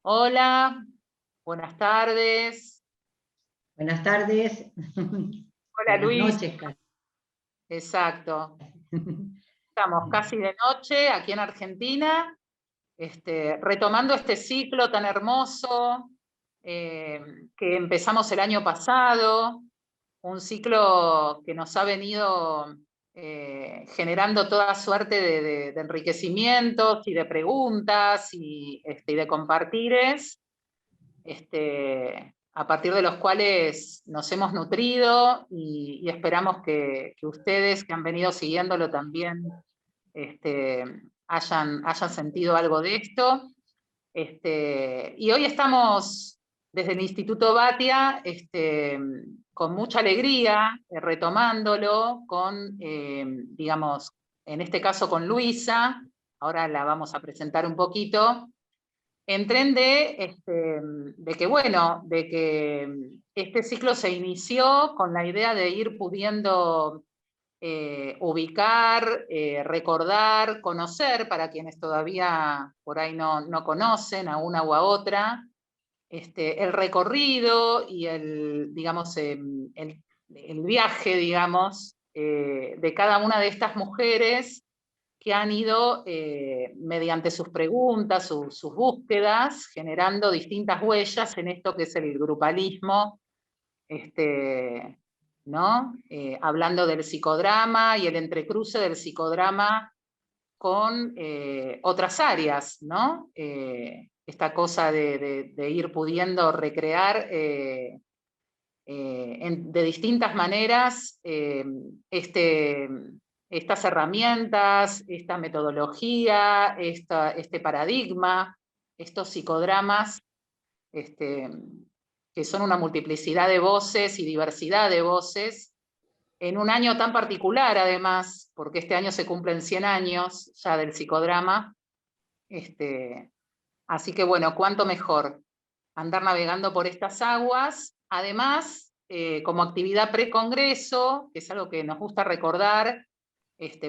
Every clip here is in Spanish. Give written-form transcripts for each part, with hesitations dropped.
Hola, buenas tardes. Buenas tardes, Hola buenas Luis, noches casi. exacto. Estamos casi de noche aquí en Argentina, retomando este ciclo tan hermoso eh, que empezamos el año pasado, un ciclo que nos ha venido generando toda suerte de enriquecimientos y de preguntas y de compartires. A partir de los cuales nos hemos nutrido y esperamos que ustedes que han venido siguiéndolo también este, hayan sentido algo de esto. Y hoy estamos desde el Instituto Batia con mucha alegría, retomándolo con, digamos, en este caso con Luisa, ahora la vamos a presentar un poquito, en tren de que, bueno, de que este ciclo se inició con la idea de ir pudiendo ubicar, recordar, conocer, para quienes todavía por ahí no conocen a una u a otra, el recorrido y digamos, el viaje, digamos, de cada una de estas mujeres que han ido, mediante sus preguntas, sus búsquedas, generando distintas huellas en esto que es el grupalismo, ¿no? Hablando del psicodrama y el entrecruce del psicodrama con otras áreas, ¿no? Esta cosa de ir pudiendo recrear de distintas maneras estas herramientas, esta metodología, este paradigma, estos psicodramas, este, que son una multiplicidad de voces y diversidad de voces, en un año tan particular además, porque este año se cumplen 100 años ya del psicodrama. Así que bueno, cuánto mejor andar navegando por estas aguas. Además, como actividad pre-congreso, que es algo que nos gusta recordar,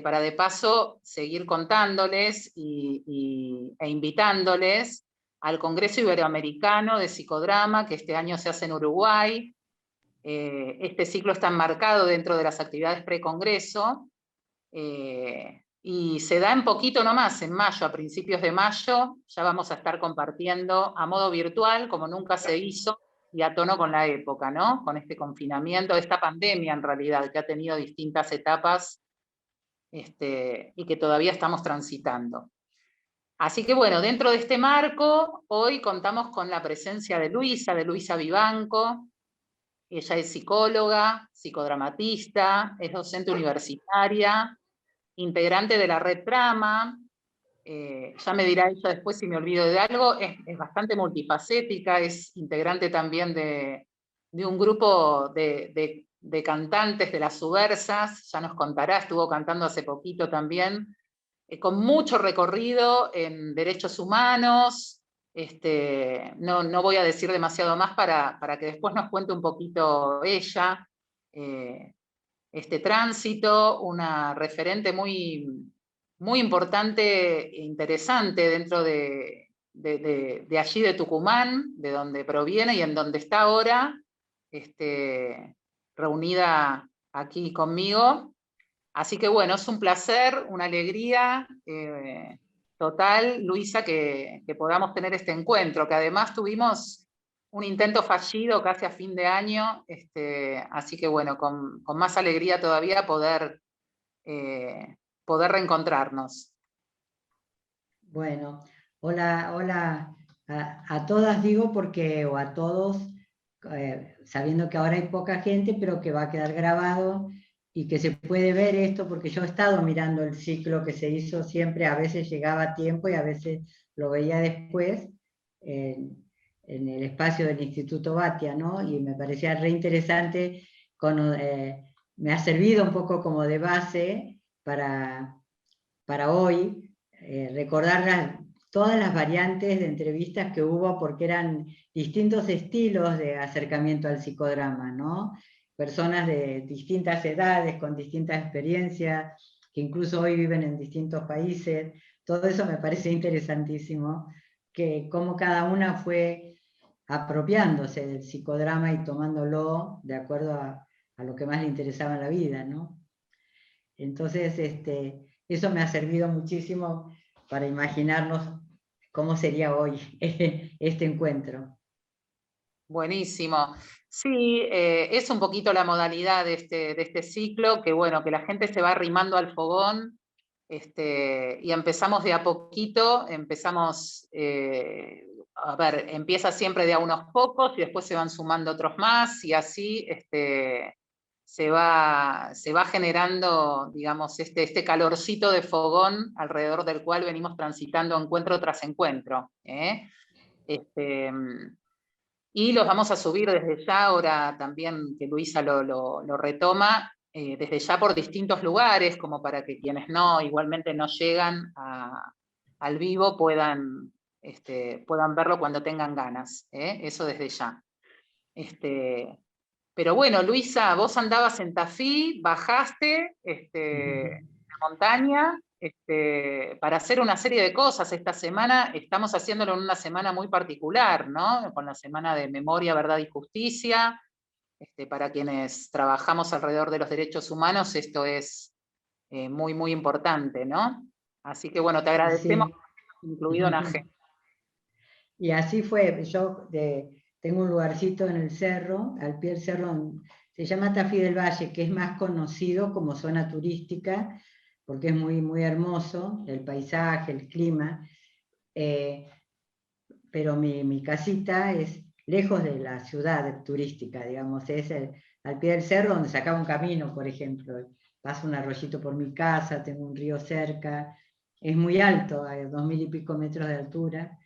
para de paso seguir contándoles e invitándoles al Congreso Iberoamericano de Psicodrama, que este año se hace en Uruguay. Este ciclo está enmarcado dentro de las actividades pre-congreso. Y se da en poquito nomás, en mayo, a principios de mayo, ya vamos a estar compartiendo a modo virtual, como nunca se hizo, y a tono con la época, ¿no? Con este confinamiento, esta pandemia en realidad, que ha tenido distintas etapas y que todavía estamos transitando. Así que bueno, dentro de este marco, hoy contamos con la presencia de Luisa Vivanco. Ella es psicóloga, psicodramatista, es docente universitaria, integrante de la red Trama. Ya me dirá ella después si me olvido de algo. Es bastante multifacética, es integrante también de un grupo de cantantes de las Subversas, ya nos contará, estuvo cantando hace poquito también, con mucho recorrido en derechos humanos. No voy a decir demasiado más para que después nos cuente un poquito ella. eh, este tránsito, una referente muy importante e interesante dentro de allí de Tucumán, de donde proviene y en donde está ahora, reunida aquí conmigo. Así que bueno, es un placer, una alegría total, Luisa, que podamos tener este encuentro, que además tuvimos un intento fallido casi a fin de año, así que bueno, con más alegría todavía poder reencontrarnos. Bueno, hola, hola a todas digo porque, o a todos, sabiendo que ahora hay poca gente, pero que va a quedar grabado y que se puede ver esto, porque yo he estado mirando el ciclo que se hizo siempre, a veces llegaba a tiempo y a veces lo veía después en el espacio del Instituto Batia, ¿no? Y me parecía re interesante, me ha servido un poco como de base para hoy, recordar todas las variantes de entrevistas que hubo, porque eran distintos estilos de acercamiento al psicodrama, ¿no? Personas de distintas edades, con distintas experiencias, que incluso hoy viven en distintos países. Todo eso me parece interesantísimo que cómo cada una fue apropiándose del psicodrama y tomándolo de acuerdo a lo que más le interesaba en la vida, ¿no? Entonces, eso me ha servido muchísimo para imaginarnos cómo sería hoy este encuentro. Buenísimo. Sí, es un poquito la modalidad de este ciclo, que bueno, que la gente se va arrimando al fogón, y empezamos de a poquito, empezamos, a ver, empieza siempre de a unos pocos y después se van sumando otros más y así se va generando, digamos, este calorcito de fogón alrededor del cual venimos transitando encuentro tras encuentro. Y los vamos a subir desde ya, ahora también que Luisa lo retoma, desde ya por distintos lugares, como para que quienes no, igualmente no llegan al vivo puedan verlo cuando tengan ganas, eso desde ya. Pero bueno, Luisa, vos andabas en Tafí, bajaste la montaña para hacer una serie de cosas. Esta semana estamos haciéndolo en una semana muy particular, ¿no? Con la Semana de Memoria, Verdad y Justicia. Para quienes trabajamos alrededor de los derechos humanos, esto es muy, muy importante, ¿no? Así que bueno, te Y agradecemos sí. por habernos incluido en agenda. Y así fue, tengo un lugarcito en el cerro, al pie del cerro, se llama Tafí del Valle, que es más conocido como zona turística, porque es muy, muy hermoso, el paisaje, el clima, pero mi casita es lejos de la ciudad turística, digamos, al pie del cerro donde sacaba un camino, por ejemplo, pasa un arroyito por mi casa, tengo un río cerca, es muy alto, a 2000 y pico metros de altura,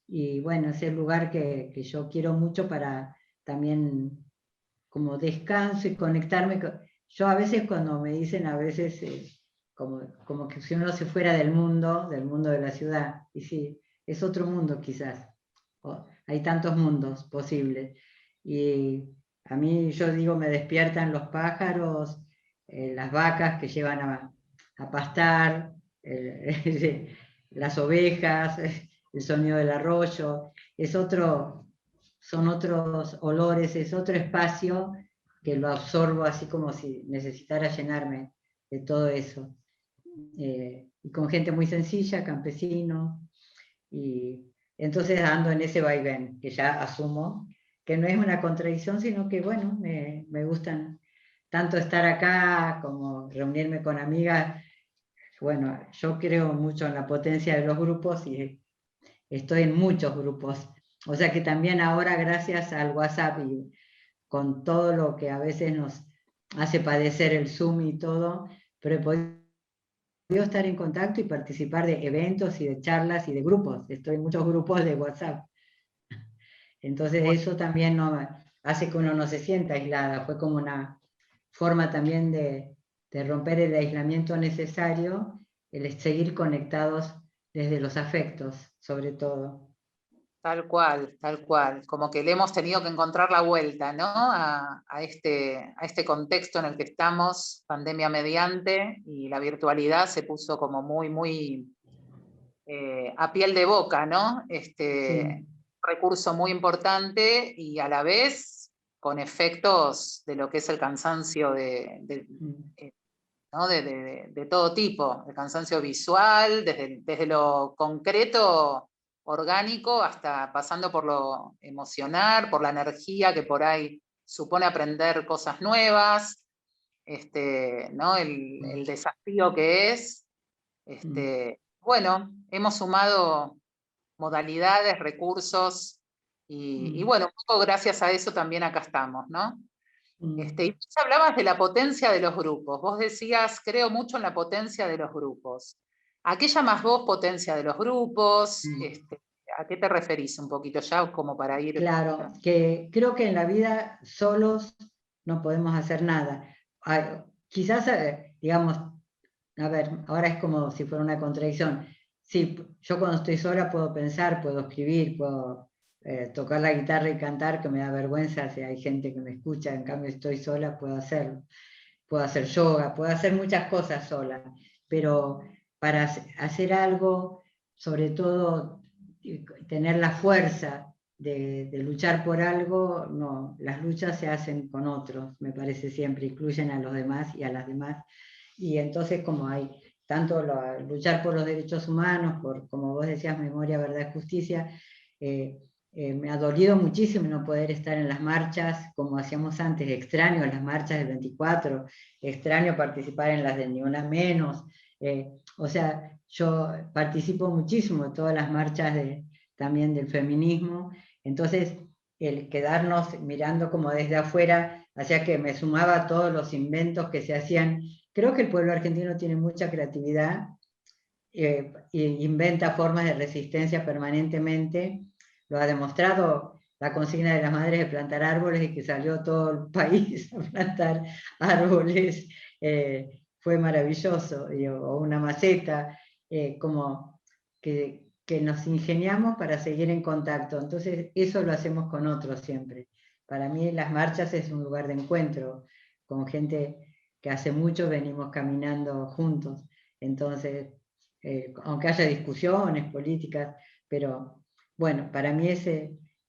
y bueno, es el lugar que yo quiero mucho para también como descanso y conectarme. Yo a veces cuando me dicen, a veces como que si uno se fuera del mundo de la ciudad, y sí, es otro mundo quizás. Hay tantos mundos posibles. Y a mí, yo digo, me despiertan los pájaros, las vacas que llevan a pastar, las ovejas, el sonido del arroyo, son otros olores, es otro espacio que lo absorbo así como si necesitara llenarme de todo eso. Y con gente muy sencilla, campesinos, y entonces ando en ese vaivén, que ya asumo, que no es una contradicción, sino que bueno, me gustan tanto estar acá como reunirme con amigas. Bueno, yo creo mucho en la potencia de los grupos y estoy en muchos grupos. O sea que también ahora, gracias al WhatsApp y con todo lo que a veces nos hace padecer el Zoom y todo, pero he podido estar en contacto y participar de eventos y de charlas y de grupos. Estoy en muchos grupos de WhatsApp. Entonces eso también hace que uno no se sienta aislada. Fue como una forma también de romper el aislamiento necesario, el seguir conectados desde los afectos, sobre todo. Tal cual, como que le hemos tenido que encontrar la vuelta, ¿no? A este contexto en el que estamos, pandemia mediante, y la virtualidad se puso como muy, muy a piel de boca, ¿no? Sí. Recurso muy importante y a la vez con efectos de lo que es el cansancio ¿no? de todo tipo, el cansancio visual, desde lo concreto, orgánico, hasta pasando por lo emocional, por la energía que por ahí supone aprender cosas nuevas, ¿no? El desafío que es. Bueno, hemos sumado modalidades, recursos, y bueno, un poco gracias a eso también acá estamos, ¿no? Y vos hablabas de la potencia de los grupos. Vos decías, creo mucho en la potencia de los grupos. ¿A qué llamas vos potencia de los grupos? ¿A qué te referís un poquito ya como para ir? Claro, que creo que en la vida solos no podemos hacer nada. Quizás, digamos, a ver, ahora es como si fuera una contradicción. Sí, yo cuando estoy sola puedo pensar, puedo escribir, puedo tocar la guitarra y cantar, que me da vergüenza si hay gente que me escucha, en cambio estoy sola, puedo hacerlo. Puedo hacer yoga, puedo hacer muchas cosas sola, pero para hacer algo sobre todo tener la fuerza de luchar por algo, no, las luchas se hacen con otros, me parece siempre, incluyen a los demás y a las demás. Y entonces como hay tanto luchar por los derechos humanos, por, como vos decías, memoria, verdad y justicia, me ha dolido muchísimo no poder estar en las marchas como hacíamos antes, extraño las marchas del 24, extraño participar en las de Ni Una Menos, o sea, yo participo muchísimo en todas las marchas también del feminismo, entonces el quedarnos mirando como desde afuera hacía que me sumaba a todos los inventos que se hacían. Creo que el pueblo argentino tiene mucha creatividad, e inventa formas de resistencia permanentemente, lo ha demostrado la consigna de las madres de plantar árboles y que salió todo el país a plantar árboles, fue maravilloso, o una maceta, como que nos ingeniamos para seguir en contacto, entonces eso lo hacemos con otros siempre. Para mí las marchas es un lugar de encuentro con gente que hace mucho venimos caminando juntos, entonces, aunque haya discusiones políticas, pero bueno, para mí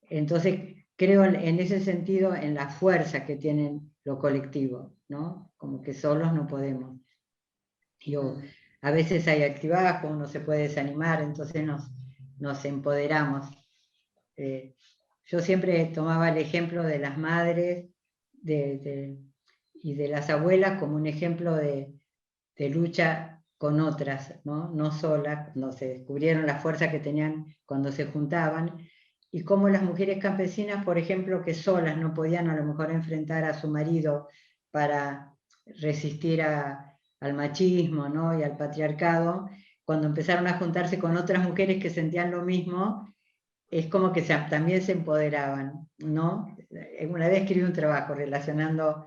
entonces creo en ese sentido en la fuerza que tienen lo colectivo, ¿no? Como que solos no podemos. A veces hay activadas, uno se puede desanimar, entonces nos empoderamos. Yo siempre tomaba el ejemplo de las madres y de las abuelas como un ejemplo de lucha con otras, no solas, no se descubrieron la fuerza que tenían cuando se juntaban, y cómo las mujeres campesinas, por ejemplo, que solas no podían a lo mejor enfrentar a su marido para resistir al machismo, ¿no? Y al patriarcado, cuando empezaron a juntarse con otras mujeres que sentían lo mismo, es como que también se empoderaban, ¿no? Una vez escribí un trabajo relacionando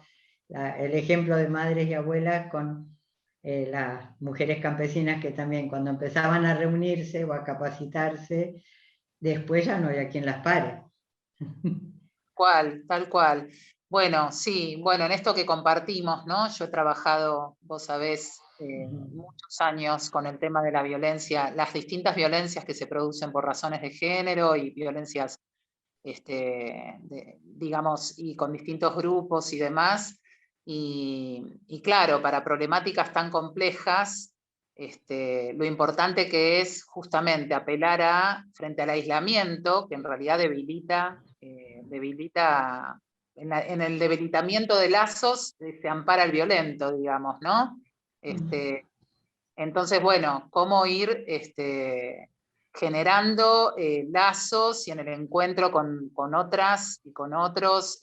el ejemplo de madres y abuelas con las mujeres campesinas que también cuando empezaban a reunirse o a capacitarse, después ya no había quien las pare. Tal cual. Bueno, sí, bueno, en esto que compartimos, ¿no? Yo he trabajado, vos sabés, muchos años con el tema de la violencia, las distintas violencias que se producen por razones de género y violencias, digamos, y con distintos grupos y demás. Y claro, para problemáticas tan complejas, lo importante que es justamente apelar frente al aislamiento, que en realidad debilita en el debilitamiento de lazos se ampara el violento, digamos, ¿no? Entonces, bueno, cómo ir generando lazos y en el encuentro con otras y con otros,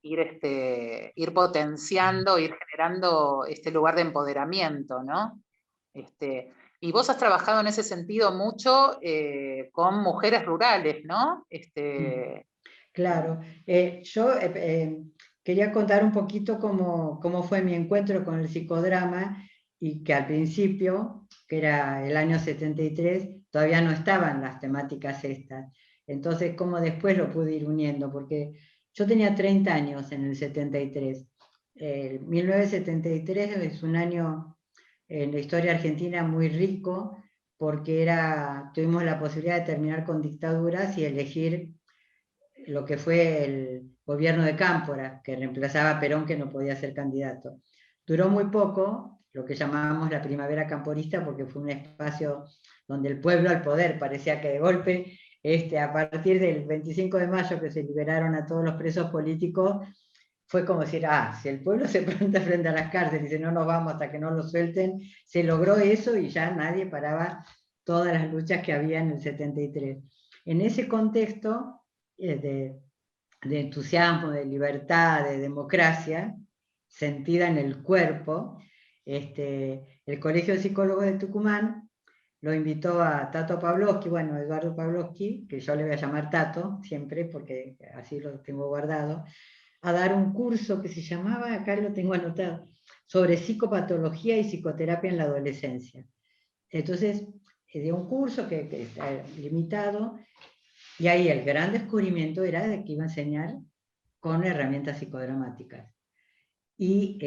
ir potenciando, ir generando este lugar de empoderamiento, ¿no? Y vos has trabajado en ese sentido mucho con mujeres rurales, ¿no? Claro, yo quería contar un poquito cómo fue mi encuentro con el psicodrama y que al principio, que era el año 73, todavía no estaban las temáticas estas. Entonces, cómo después lo pude ir uniendo, porque yo tenía 30 años en el 73. 1973 es un año en la historia argentina muy rico, porque tuvimos la posibilidad de terminar con dictaduras y elegir lo que fue el gobierno de Cámpora, que reemplazaba a Perón, que no podía ser candidato. Duró muy poco, lo que llamábamos la primavera camporista, porque fue un espacio donde el pueblo al poder parecía que de golpe, a partir del 25 de mayo que se liberaron a todos los presos políticos, fue como decir, si el pueblo se planta frente a las cárceles y dice no nos vamos hasta que no lo suelten, se logró eso y ya nadie paraba todas las luchas que había en el 73. En ese contexto, de entusiasmo, de libertad, de democracia, sentida en el cuerpo, el Colegio de Psicólogos de Tucumán lo invitó a Tato Pavlovsky, bueno, Eduardo Pavlovsky, que yo le voy a llamar Tato siempre, porque así lo tengo guardado, a dar un curso que se llamaba, acá lo tengo anotado, sobre psicopatología y psicoterapia en la adolescencia. Entonces, dio un curso que está limitado, y ahí el gran descubrimiento era de que iba a enseñar con herramientas psicodramáticas. Y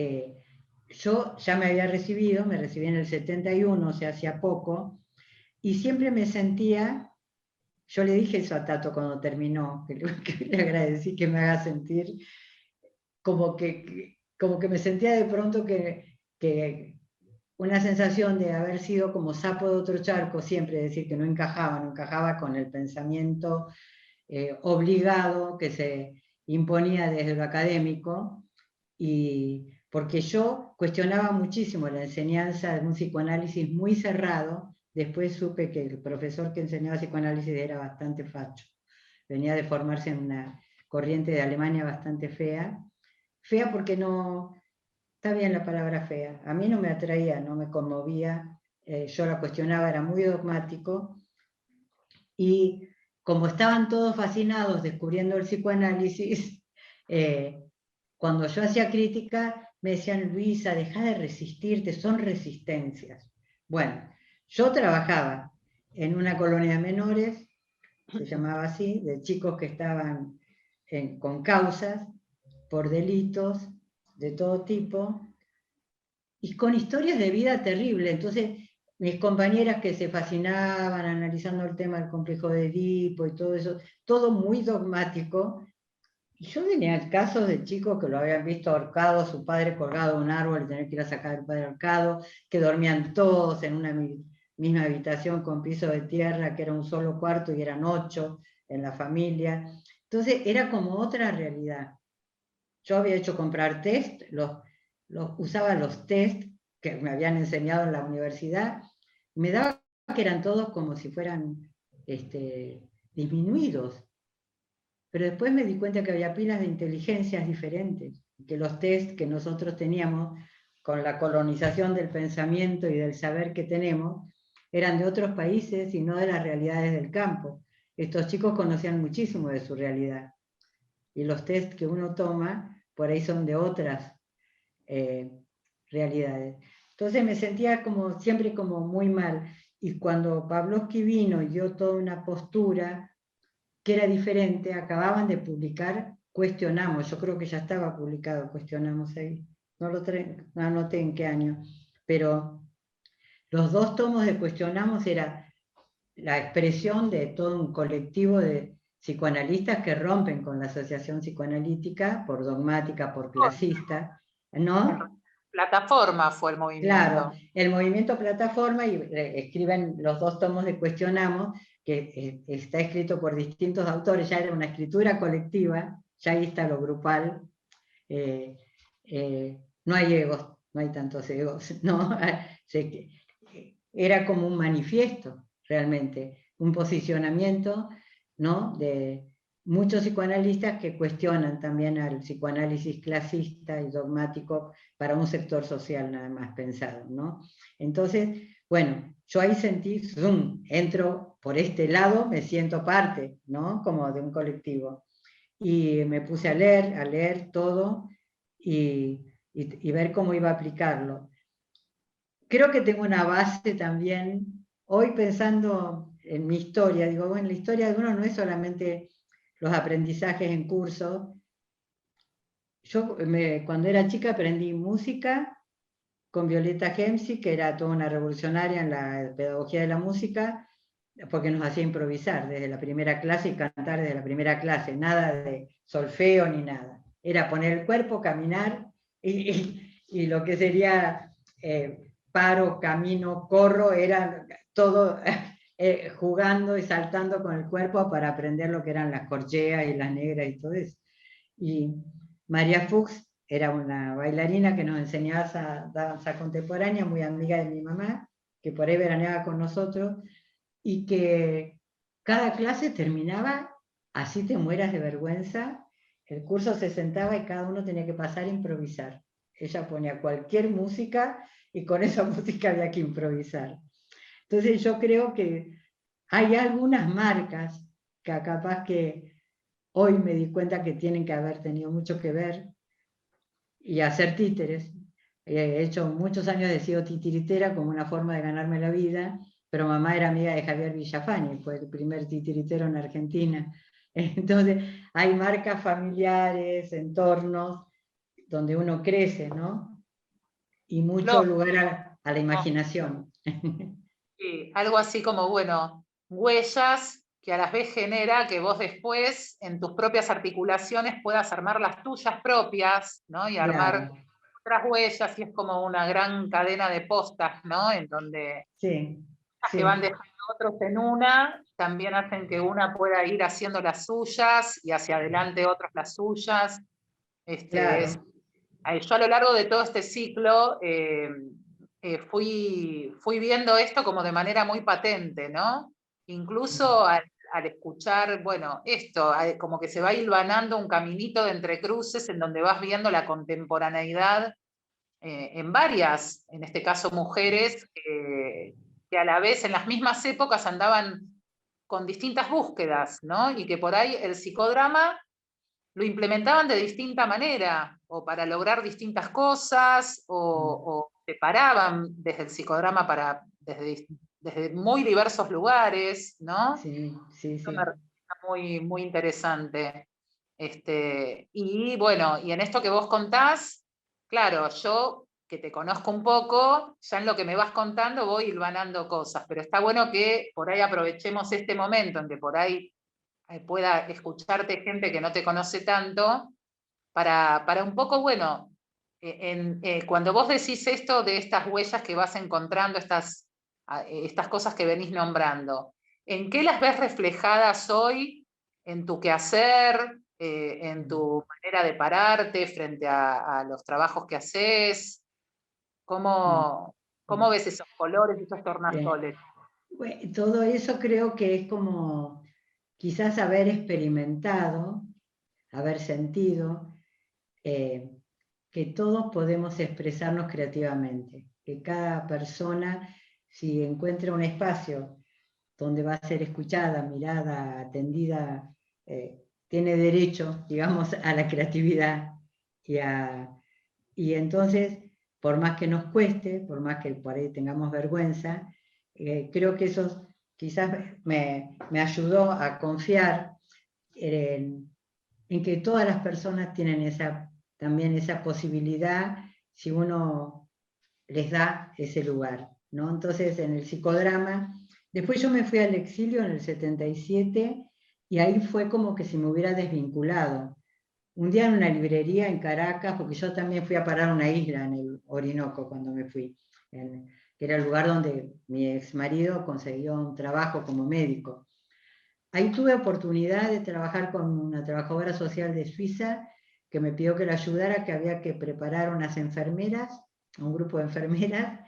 yo ya me había recibido, me recibí en el 71, o sea, hacía poco, y siempre me sentía, yo le dije eso a Tato cuando terminó, que le agradecí que me haga sentir como que me sentía de pronto que una sensación de haber sido como sapo de otro charco, siempre decir que no encajaba con el pensamiento obligado que se imponía desde lo académico, y porque yo cuestionaba muchísimo la enseñanza de un psicoanálisis muy cerrado. Después supe que el profesor que enseñaba psicoanálisis era bastante facho, venía de formarse en una corriente de Alemania bastante fea, fea porque no, está bien la palabra fea, a mí no me atraía, no me conmovía, yo la cuestionaba, era muy dogmático, y como estaban todos fascinados descubriendo el psicoanálisis, cuando yo hacía crítica me decían, Luisa, deja de resistirte, son resistencias. Bueno, yo trabajaba en una colonia de menores, se llamaba así, de chicos que estaban con causas por delitos de todo tipo, y con historias de vida terrible. Entonces, mis compañeras que se fascinaban analizando el tema del complejo de Edipo y todo eso, todo muy dogmático, y yo tenía casos de chicos que lo habían visto ahorcado, su padre colgado de un árbol y tener que ir a sacar al padre ahorcado, que dormían todos en una misma habitación con piso de tierra, que era un solo cuarto y eran 8 en la familia. Entonces era como otra realidad. Yo había hecho comprar test, usaba los test que me habían enseñado en la universidad, me daba que eran todos como si fueran disminuidos. Pero después me di cuenta que había pilas de inteligencias diferentes, que los test que nosotros teníamos con la colonización del pensamiento y del saber que tenemos, eran de otros países y no de las realidades del campo. Estos chicos conocían muchísimo de su realidad. Y los test que uno toma, por ahí son de otras realidades. Entonces me sentía como, siempre como muy mal. Y cuando Pavlovsky vino y dio toda una postura que era diferente, acababan de publicar Cuestionamos, yo creo que ya estaba publicado Cuestionamos ahí, no anoté en qué año, pero los 2 tomos de Cuestionamos era la expresión de todo un colectivo de psicoanalistas que rompen con la asociación psicoanalítica por dogmática, por clasista, ¿no? Plataforma fue el movimiento. Claro, el movimiento Plataforma, y escriben los 2 tomos de Cuestionamos, que está escrito por distintos autores, ya era una escritura colectiva, ya ahí está lo grupal, no hay egos, no hay tantos egos, ¿no? Era como un manifiesto, realmente, un posicionamiento, ¿no? De muchos psicoanalistas que cuestionan también al psicoanálisis clasista y dogmático para un sector social nada más pensado, ¿no? Entonces, bueno, yo ahí sentí, zoom, entro por este lado, me siento parte, ¿no? Como de un colectivo. Y me puse a leer todo y ver cómo iba a aplicarlo. Creo que tengo una base también, hoy pensando en mi historia, digo, bueno, la historia de uno no es solamente los aprendizajes en curso. Yo cuando era chica aprendí música con Violeta Gemsi, que era toda una revolucionaria en la pedagogía de la música, porque nos hacía improvisar desde la primera clase y cantar desde la primera clase, nada de solfeo ni nada. Era poner el cuerpo, caminar y lo que sería paro, camino, corro, era todo jugando y saltando con el cuerpo para aprender lo que eran las corcheas y las negras y todo eso. Y María Fuchs era una bailarina que nos enseñaba danza contemporánea, muy amiga de mi mamá, que por ahí veraneaba con nosotros, y que cada clase terminaba, así te mueras de vergüenza, el curso se sentaba y cada uno tenía que pasar a improvisar. Ella ponía cualquier música y con esa música había que improvisar. Entonces yo creo que hay algunas marcas que capaz que hoy me di cuenta que tienen que haber tenido mucho que ver, y hacer títeres. He hecho muchos años, he sido titiritera como una forma de ganarme la vida, pero mamá era amiga de Javier Villafani, fue el primer titiritero en Argentina. Entonces hay marcas familiares, entornos, donde uno crece, ¿no? Y mucho lugar a la imaginación. Sí, algo así como, bueno, huellas que a la vez genera que vos después en tus propias articulaciones puedas armar las tuyas propias, ¿no? Y armar Claro, otras huellas, y es como una gran cadena de postas, ¿no? En donde sí, las que van sí, dejando otros en una, también hacen que una pueda ir haciendo las suyas y hacia adelante otras las suyas. Es, claro. yo a lo largo de todo este ciclo fui viendo esto como de manera muy patente, ¿no? Incluso al escuchar, bueno, esto, como que se va hilvanando un caminito de entrecruces en donde vas viendo la contemporaneidad en varias, en este caso mujeres, que a la vez en las mismas épocas andaban con distintas búsquedas, ¿no? Y que por ahí el psicodrama lo implementaban de distinta manera, o para lograr distintas cosas, o se paraban desde el psicodrama desde muy diversos lugares, ¿no? Sí, sí, Eso me sí. resulta muy, muy interesante. Y bueno, y en esto que vos contás, claro, yo que te conozco un poco, ya en lo que me vas contando voy hilvanando cosas, pero está bueno que por ahí aprovechemos este momento en que por ahí pueda escucharte gente que no te conoce tanto, para un poco, bueno, cuando vos decís esto de estas huellas que vas encontrando, estas cosas que venís nombrando, ¿en qué las ves reflejadas hoy en tu quehacer, en tu manera de pararte frente a los trabajos que haces? Mm, ¿Cómo mm. ves esos colores, esos Bien. tornasoles? Todo eso creo que es como quizás haber experimentado, haber sentido, eh, que todos podemos expresarnos creativamente, que cada persona, si encuentra un espacio donde va a ser escuchada, mirada, atendida, tiene derecho, digamos, a la creatividad y, y entonces, por más que nos cueste, por más que por ahí tengamos vergüenza, creo que eso quizás me ayudó a confiar en que todas las personas tienen también esa posibilidad si uno les da ese lugar, ¿no? Entonces, en el psicodrama, después yo me fui al exilio en el 77 y ahí fue como que si me hubiera desvinculado. Un día en una librería en Caracas, porque yo también fui a parar a una isla en el Orinoco cuando me fui, que era el lugar donde mi ex marido consiguió un trabajo como médico. Ahí tuve oportunidad de trabajar con una trabajadora social de Suiza que me pidió que la ayudara, que había que preparar unas enfermeras, un grupo de enfermeras,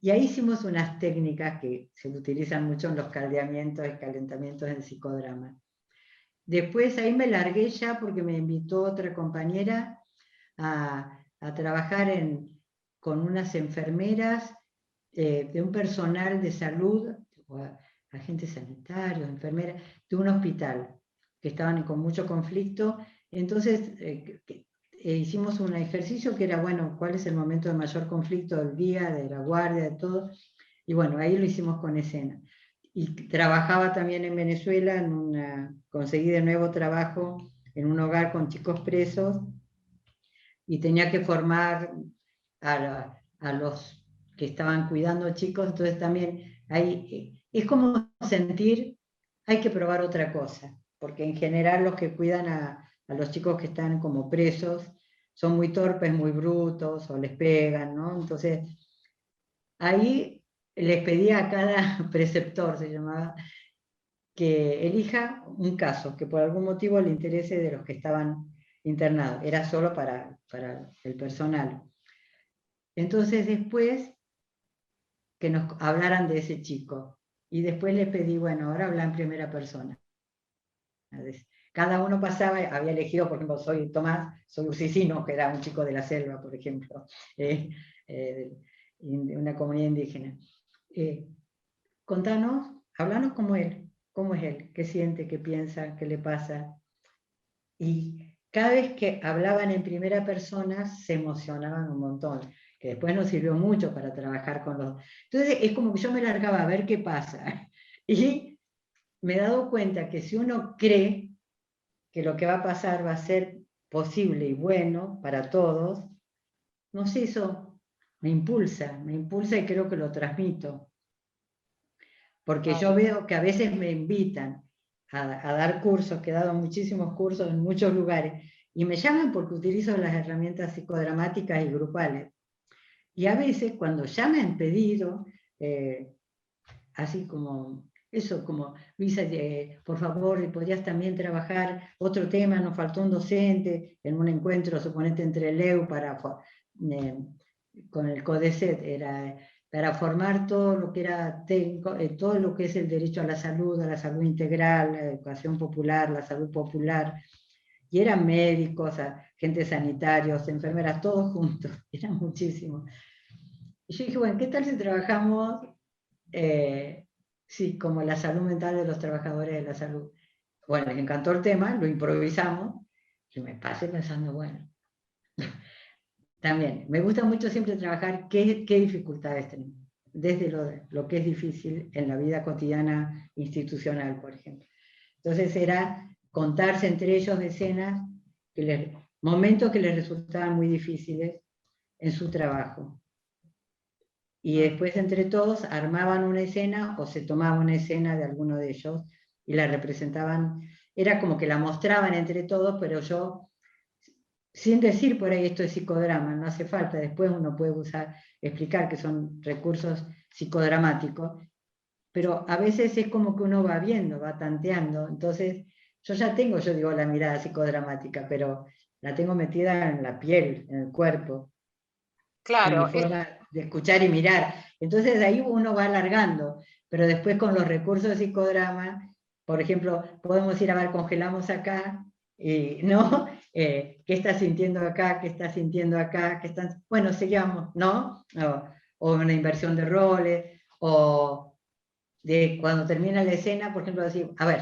y ahí hicimos unas técnicas que se utilizan mucho en los caldeamientos y calentamientos en psicodrama. Después ahí me largué ya porque me invitó otra compañera a trabajar con unas enfermeras de un personal de salud, agentes sanitarios, enfermeras, de un hospital que estaban con mucho conflicto. Entonces hicimos un ejercicio que era, bueno, ¿cuál es el momento de mayor conflicto del día, de la guardia, de todo? Y bueno, ahí lo hicimos con escena. Y trabajaba también en Venezuela, conseguí de nuevo trabajo en un hogar con chicos presos y tenía que formar a los que estaban cuidando chicos, entonces también es como sentir, hay que probar otra cosa, porque en general los que cuidan a los chicos que están como presos son muy torpes, muy brutos, o les pegan, ¿no? Entonces, ahí les pedía a cada preceptor, se llamaba, que elija un caso que por algún motivo le interese de los que estaban internados. Era solo para el personal. Entonces después que nos hablaran de ese chico. Y después le pedí, bueno, ahora habla en primera persona. Cada uno pasaba, había elegido, por ejemplo, soy Tomás, soy Usicino, que era un chico de la selva, por ejemplo, de una comunidad indígena. Contanos, háblanos como él, cómo es él, qué siente, qué piensa, qué le pasa. Y cada vez que hablaban en primera persona se emocionaban un montón, que después nos sirvió mucho para trabajar con los... Entonces es como que yo me largaba a ver qué pasa. Y me he dado cuenta que si uno cree que lo que va a pasar va a ser posible y bueno para todos, no sé, eso me impulsa y creo que lo transmito. porque yo veo que a veces me invitan a dar cursos, que he dado muchísimos cursos en muchos lugares, y me llaman porque utilizo las herramientas psicodramáticas y grupales. Y a veces cuando ya me han pedido, así como eso, como Luisa, por favor, podrías también trabajar otro tema, nos faltó un docente en un encuentro, suponete, entre el EU con el CODECET, era para formar todo lo que era técnico, todo lo que es el derecho a la salud integral, la educación popular, la salud popular, y eran médicos, agentes sanitarios, enfermeras, todos juntos, eran muchísimos. Y yo dije, bueno, ¿qué tal si trabajamos, sí, como la salud mental de los trabajadores de la salud? Bueno, les encantó el tema, lo improvisamos, y me pasé pensando, bueno, también, me gusta mucho siempre trabajar qué dificultades tenemos, desde lo que es difícil en la vida cotidiana institucional, por ejemplo. Entonces era contarse entre ellos escenas, momentos que les resultaban muy difíciles en su trabajo. Y después entre todos armaban una escena o se tomaba una escena de alguno de ellos y la representaban. Era como que la mostraban entre todos, pero yo, sin decir por ahí esto es psicodrama, no hace falta, después uno puede explicar que son recursos psicodramáticos, pero a veces es como que uno va viendo, va tanteando, entonces yo ya tengo, yo digo, la mirada psicodramática, pero la tengo metida en la piel, en el cuerpo, en mi Claro, forma de escuchar y mirar. Entonces de ahí uno va alargando, pero después con los recursos de psicodrama, por ejemplo, podemos ir a ver, congelamos acá, ¿no? ¿Qué estás sintiendo acá? ¿Qué estás sintiendo acá? Bueno, seguimos, ¿no? O una inversión de roles, o de cuando termina la escena, por ejemplo, decir, a ver,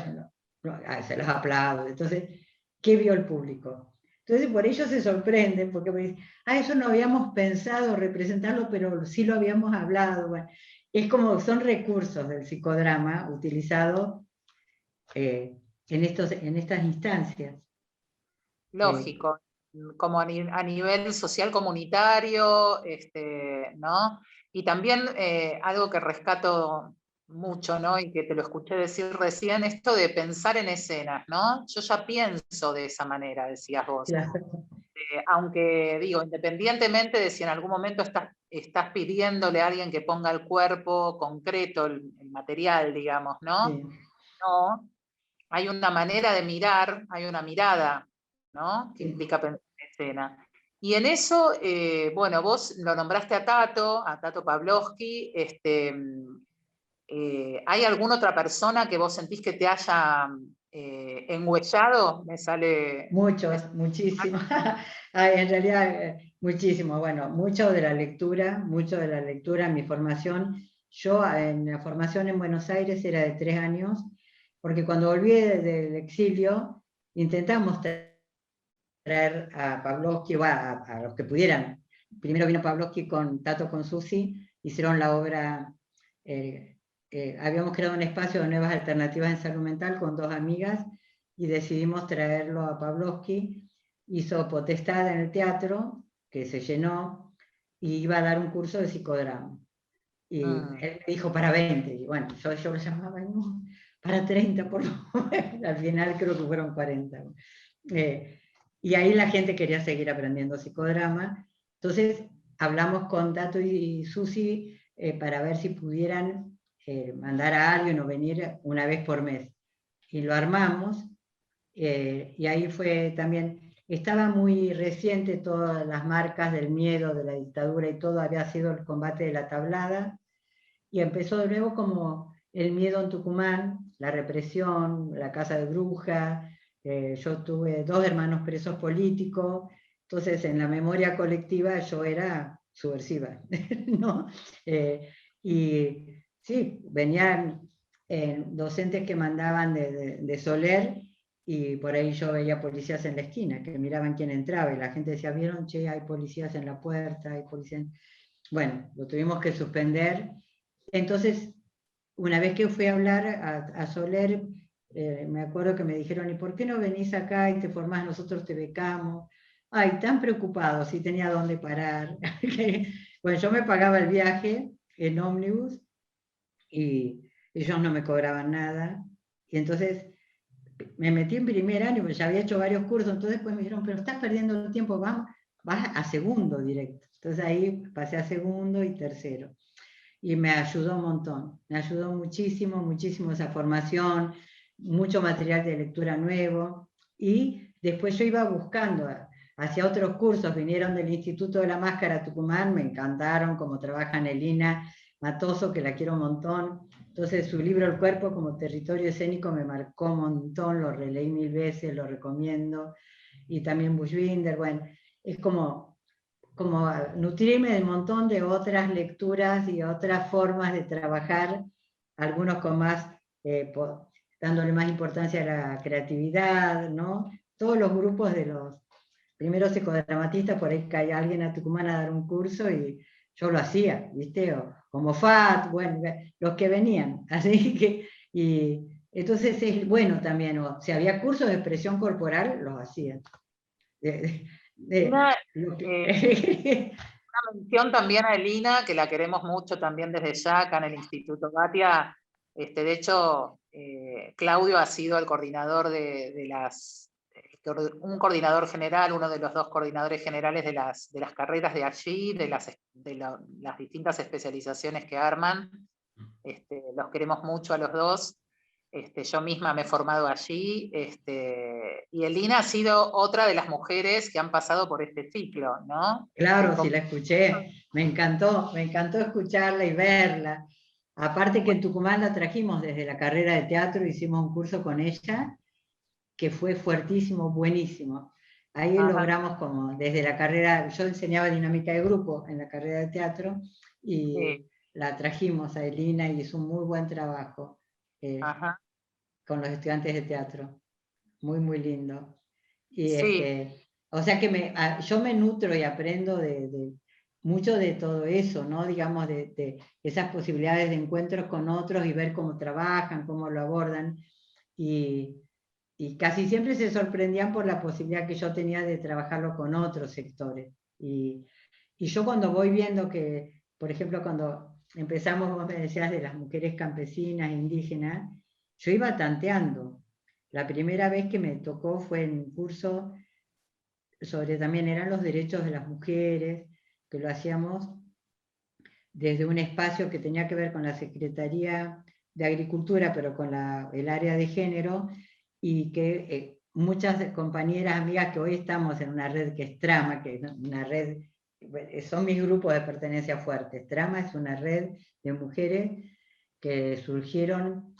se los aplaudo. Entonces, ¿qué vio el público? Entonces, por ello se sorprenden, porque me dicen, eso no habíamos pensado representarlo, pero sí lo habíamos hablado. Bueno, es como, son recursos del psicodrama utilizados en estas instancias. lógico, como a nivel social comunitario, ¿no? Y también algo que rescato mucho, ¿no? Y que te lo escuché decir recién, esto de pensar en escenas, ¿no? Yo ya pienso de esa manera, decías vos. Claro. Aunque digo, independientemente de si en algún momento estás pidiéndole a alguien que ponga el cuerpo concreto, el material, digamos, ¿no? Sí. No, hay una manera de mirar, hay una mirada, ¿no? Que Sí. implica pensar en escena. Y en eso, bueno, vos lo nombraste a Tato Pavlovsky, ¿hay alguna otra persona que vos sentís que te haya engüellado? Me sale... Muchos, muchísimos. Ay, en realidad, muchísimo. Bueno, mucho de la lectura, mi formación. Yo en la formación en Buenos Aires era de 3 años, porque cuando volví del exilio intentamos traer a Pavlovsky, a los que pudieran. Primero vino Pavlovsky con Tato, con Susi, hicieron la obra, habíamos creado un espacio de nuevas alternativas en salud mental con 2 amigas, y decidimos traerlo a Pavlovsky. Hizo Potestad en el teatro, que se llenó, y iba a dar un curso de psicodrama. Y él me dijo para 20, y bueno, yo lo llamaba, no, para 30 por lo menos. Al final creo que fueron 40. Y ahí la gente quería seguir aprendiendo psicodrama. Entonces hablamos con Tato y Susi para ver si pudieran mandar a alguien o venir una vez por mes. Y lo armamos, y ahí fue también, estaba muy reciente todas las marcas del miedo, de la dictadura y todo, había sido el combate de la tablada, y empezó de nuevo como el miedo en Tucumán, la represión, la casa de brujas. Yo tuve 2 hermanos presos políticos, entonces en la memoria colectiva yo era subversiva, ¿no? Y sí, venían docentes que mandaban de Soler, y por ahí yo veía policías en la esquina, que miraban quién entraba, y la gente decía, ¿vieron? Che, hay policías en la puerta, hay policías... Bueno, lo tuvimos que suspender. Entonces, una vez que fui a hablar a Soler, me acuerdo que me dijeron, ¿y por qué no venís acá y te formás? Nosotros te becamos. Ay, tan preocupado, si tenía dónde parar. Bueno, yo me pagaba el viaje en ómnibus, y ellos no me cobraban nada, y entonces me metí en primer año, porque ya había hecho varios cursos, entonces después me dijeron, pero estás perdiendo el tiempo, vas a segundo directo. Entonces ahí pasé a segundo y tercero. Y me ayudó un montón, me ayudó muchísimo, muchísimo esa formación, mucho material de lectura nuevo, y después yo iba buscando hacia otros cursos, vinieron del Instituto de la Máscara Tucumán, me encantaron cómo trabaja Nelina Matoso, que la quiero un montón. Entonces su libro El cuerpo como territorio escénico me marcó un montón, lo releí 1000 veces, lo recomiendo, y también Bushbinder, bueno, es como nutrirme de un montón de otras lecturas y otras formas de trabajar, algunos con más, dándole más importancia a la creatividad, ¿no? Todos los grupos de los primeros psicodramatistas, por ahí cae alguien a Tucumán a dar un curso y yo lo hacía, ¿viste? O como FAT, bueno, los que venían, así que, y entonces es bueno también, o si había cursos de expresión corporal, los hacía. Una, Lo una mención también a Elina, que la queremos mucho también desde ya, acá en el Instituto Batia. De hecho, Claudio ha sido el coordinador un coordinador general, uno de los dos coordinadores generales de las carreras de allí, de las distintas especializaciones que arman. Los queremos mucho a los dos. Yo misma me he formado allí, y Elina ha sido otra de las mujeres que han pasado por este ciclo, ¿no? Claro, sí la escuché, me encantó escucharla y verla. Aparte que en Tucumán la trajimos desde la carrera de teatro, hicimos un curso con ella, que fue fuertísimo, buenísimo. Ahí Ajá. logramos como desde la carrera, yo enseñaba dinámica de grupo en la carrera de teatro, Sí. y la trajimos a Elina y hizo un muy buen trabajo Ajá. con los estudiantes de teatro, muy, muy lindo. Y Sí. o sea que yo me nutro y aprendo mucho de todo eso, ¿no? Digamos, de esas posibilidades de encuentros con otros y ver cómo trabajan, cómo lo abordan. Y casi siempre se sorprendían por la posibilidad que yo tenía de trabajarlo con otros sectores. Y yo cuando voy viendo que, por ejemplo, cuando empezamos, vos me decías de las mujeres campesinas, indígenas, yo iba tanteando. La primera vez que me tocó fue en un curso sobre también eran los derechos de las mujeres, que lo hacíamos desde un espacio que tenía que ver con la Secretaría de Agricultura, pero con el área de género, y que muchas compañeras, amigas, que hoy estamos en una red que es Trama, que es una red, son mis grupos de pertenencia fuertes. Trama es una red de mujeres que surgieron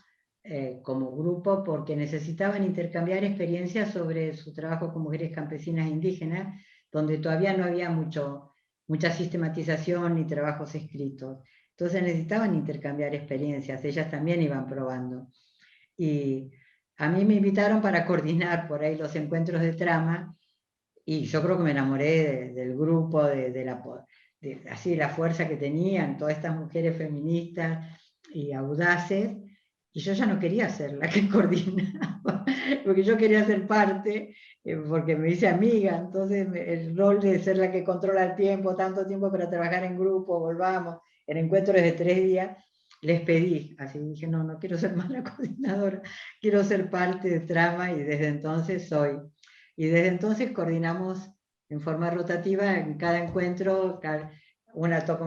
como grupo porque necesitaban intercambiar experiencias sobre su trabajo con mujeres campesinas e indígenas, donde todavía no había mucha sistematización ni trabajos escritos. Entonces necesitaban intercambiar experiencias, ellas también iban probando. Y a mí me invitaron para coordinar por ahí los encuentros de Trama, y yo creo que me enamoré del grupo, así la fuerza que tenían todas estas mujeres feministas y audaces, y yo ya no quería ser la que coordinaba, porque yo quería ser parte, porque me hice amiga, entonces el rol de ser la que controla el tiempo, tanto tiempo para trabajar en grupo, volvamos, en encuentros de 3 días, les pedí, así dije, no, no quiero ser más la coordinadora, quiero ser parte de Trama, y desde entonces soy. Y desde entonces coordinamos en forma rotativa en cada encuentro, le toca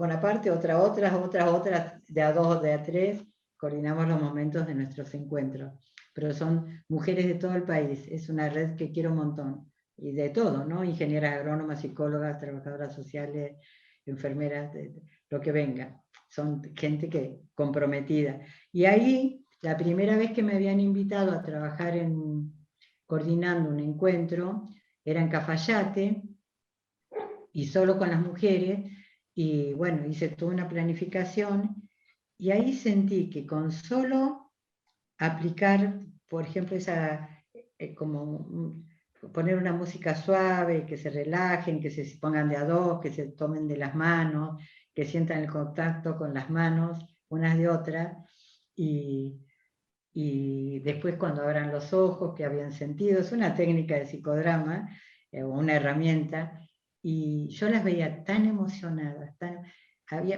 una parte, otras, de a 2 o de a 3, coordinamos los momentos de nuestros encuentros. Pero son mujeres de todo el país, es una red que quiero un montón, y de todo, ¿no? Ingenieras agrónomas, psicólogas, trabajadoras sociales, enfermeras, lo que venga. Son gente comprometida. Y ahí, la primera vez que me habían invitado a trabajar coordinando un encuentro, era en Cafayate, y solo con las mujeres, y bueno, hice toda una planificación, y ahí sentí que con solo aplicar, por ejemplo, poner una música suave, que se relajen, que se pongan de a dos, que se tomen de las manos, que sientan el contacto con las manos unas de otras, y después cuando abran los ojos, que habían sentido, es una técnica de psicodrama, una herramienta, y yo las veía tan emocionadas,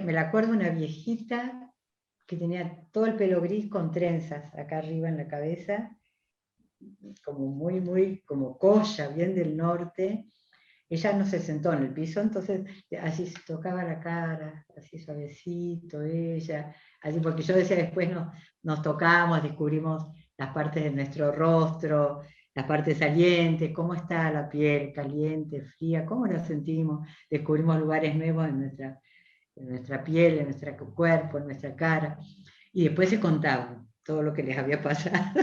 me la acuerdo una viejita que tenía todo el pelo gris con trenzas acá arriba en la cabeza, como muy, como Coya, bien del norte. Ella no se sentó en el piso, entonces así se tocaba la cara, así suavecito ella, así porque yo decía después nos tocamos, descubrimos las partes de nuestro rostro, las partes salientes, cómo está la piel, caliente, fría, cómo la sentimos, descubrimos lugares nuevos en nuestra piel, en nuestro cuerpo, en nuestra cara, y después se contaban todo lo que les había pasado,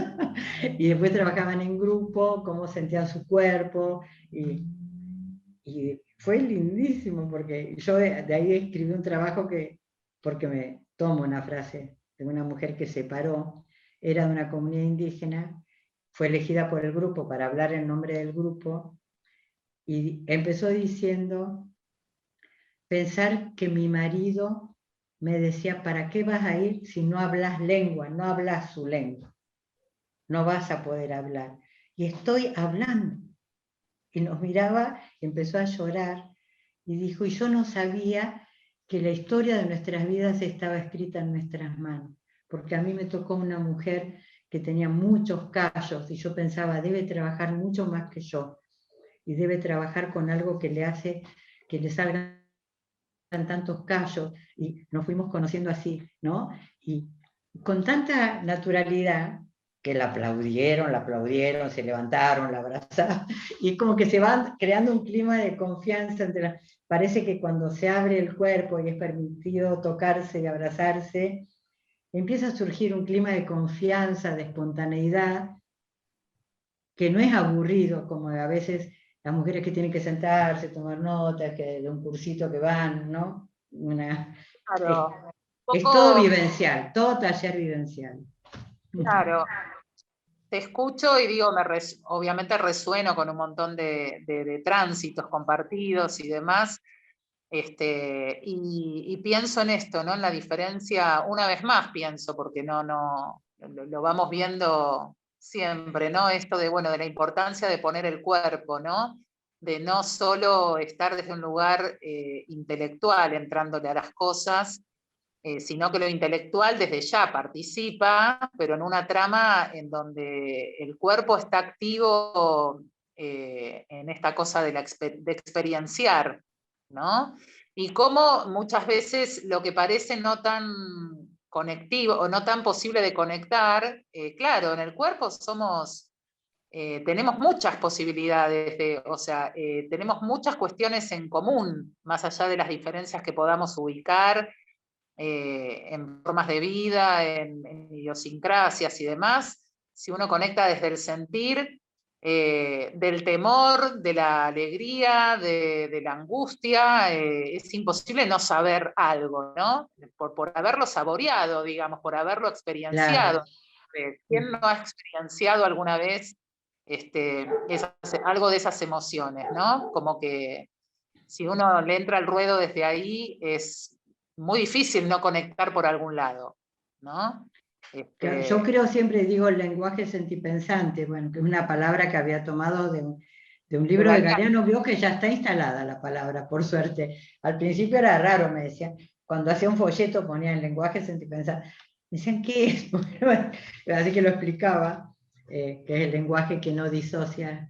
y después trabajaban en grupo, cómo sentían su cuerpo, y fue lindísimo, porque yo de ahí escribí un trabajo porque me tomo una frase de una mujer que se paró, era de una comunidad indígena, fue elegida por el grupo para hablar en nombre del grupo, y empezó diciendo, pensar que mi marido me decía, ¿para qué vas a ir si no hablas lengua, no hablas su lengua? No vas a poder hablar. Y estoy hablando. Y nos miraba, empezó a llorar, y dijo, y yo no sabía que la historia de nuestras vidas estaba escrita en nuestras manos, porque a mí me tocó una mujer que tenía muchos callos, y yo pensaba, debe trabajar mucho más que yo, y debe trabajar con algo que le hace que le salgan tantos callos, y nos fuimos conociendo así, ¿no? Y con tanta naturalidad, que la aplaudieron, se levantaron, la abrazaron, y como que se va creando un clima de confianza parece que cuando se abre el cuerpo y es permitido tocarse y abrazarse, empieza a surgir un clima de confianza, de espontaneidad, que no es aburrido, como a veces las mujeres que tienen que sentarse, tomar notas, que de un cursito que van, ¿no? Es, Claro, un es todo poco, vivencial, todo taller vivencial. claro. Te escucho y digo, obviamente resueno con un montón de tránsitos compartidos y demás, y pienso en esto, ¿no? En la diferencia, una vez más pienso, porque lo vamos viendo siempre, ¿no? Esto de, bueno, de la importancia de poner el cuerpo, ¿no? De no solo estar desde un lugar intelectual entrándole a las cosas, sino que lo intelectual desde ya participa, pero en una trama en donde el cuerpo está activo en esta cosa de experienciar, ¿no? Y cómo muchas veces lo que parece no tan conectivo o no tan posible de conectar, claro, en el cuerpo tenemos muchas posibilidades, o sea, tenemos muchas cuestiones en común, más allá de las diferencias que podamos ubicar en formas de vida, en idiosincrasias y demás. Si uno conecta desde el sentir, del temor, de la alegría, de la angustia, es imposible no saber algo, ¿no? Por haberlo saboreado, digamos, por haberlo experienciado. Claro. ¿Quién no ha experienciado alguna vez algo de esas emociones, ¿no? Como que si uno le entra al ruedo desde ahí, es muy difícil no conectar por algún lado, ¿no? Yo creo, siempre digo el lenguaje sentipensante, bueno, que es una palabra que había tomado de un De libro de Galeano. Galeano, veo que ya está instalada la palabra, por suerte. Al principio era raro, me decían, cuando hacía un folleto ponía el lenguaje sentipensante. Me decían, ¿qué es? Bueno, así que lo explicaba, que es el lenguaje que no disocia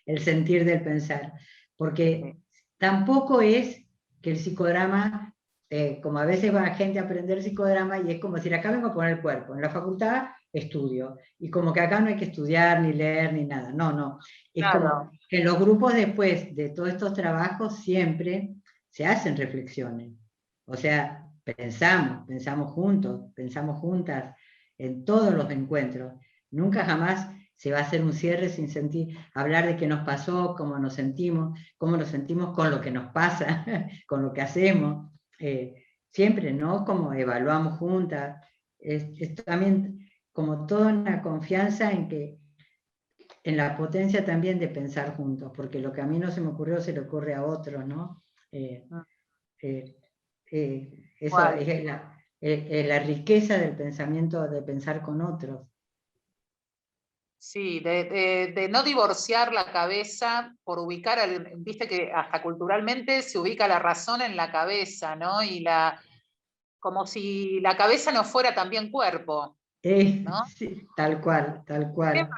el sentir del pensar. Porque tampoco es que el psicodrama como a veces va gente a aprender psicodrama y es como decir, acá vengo a poner el cuerpo, en la facultad estudio, y como que acá no hay que estudiar, ni leer, ni nada, no, es como Claro, que en los grupos después de todos estos trabajos siempre se hacen reflexiones, o sea, pensamos juntos, pensamos juntas en todos los encuentros, nunca jamás se va a hacer un cierre sin hablar de qué nos pasó, cómo nos sentimos con lo que nos pasa, con lo que hacemos, siempre, ¿no? Como evaluamos juntas, es también como toda una confianza en la potencia también de pensar juntos, porque lo que a mí no se me ocurrió se le ocurre a otros, ¿no? Eh, eso igual. es la riqueza del pensamiento, de pensar con otros. Sí, de no divorciar la cabeza por ubicar, viste que hasta culturalmente se ubica la razón en la cabeza, ¿no? como si la cabeza no fuera también cuerpo, ¿no? Sí, tal cual, tal cual.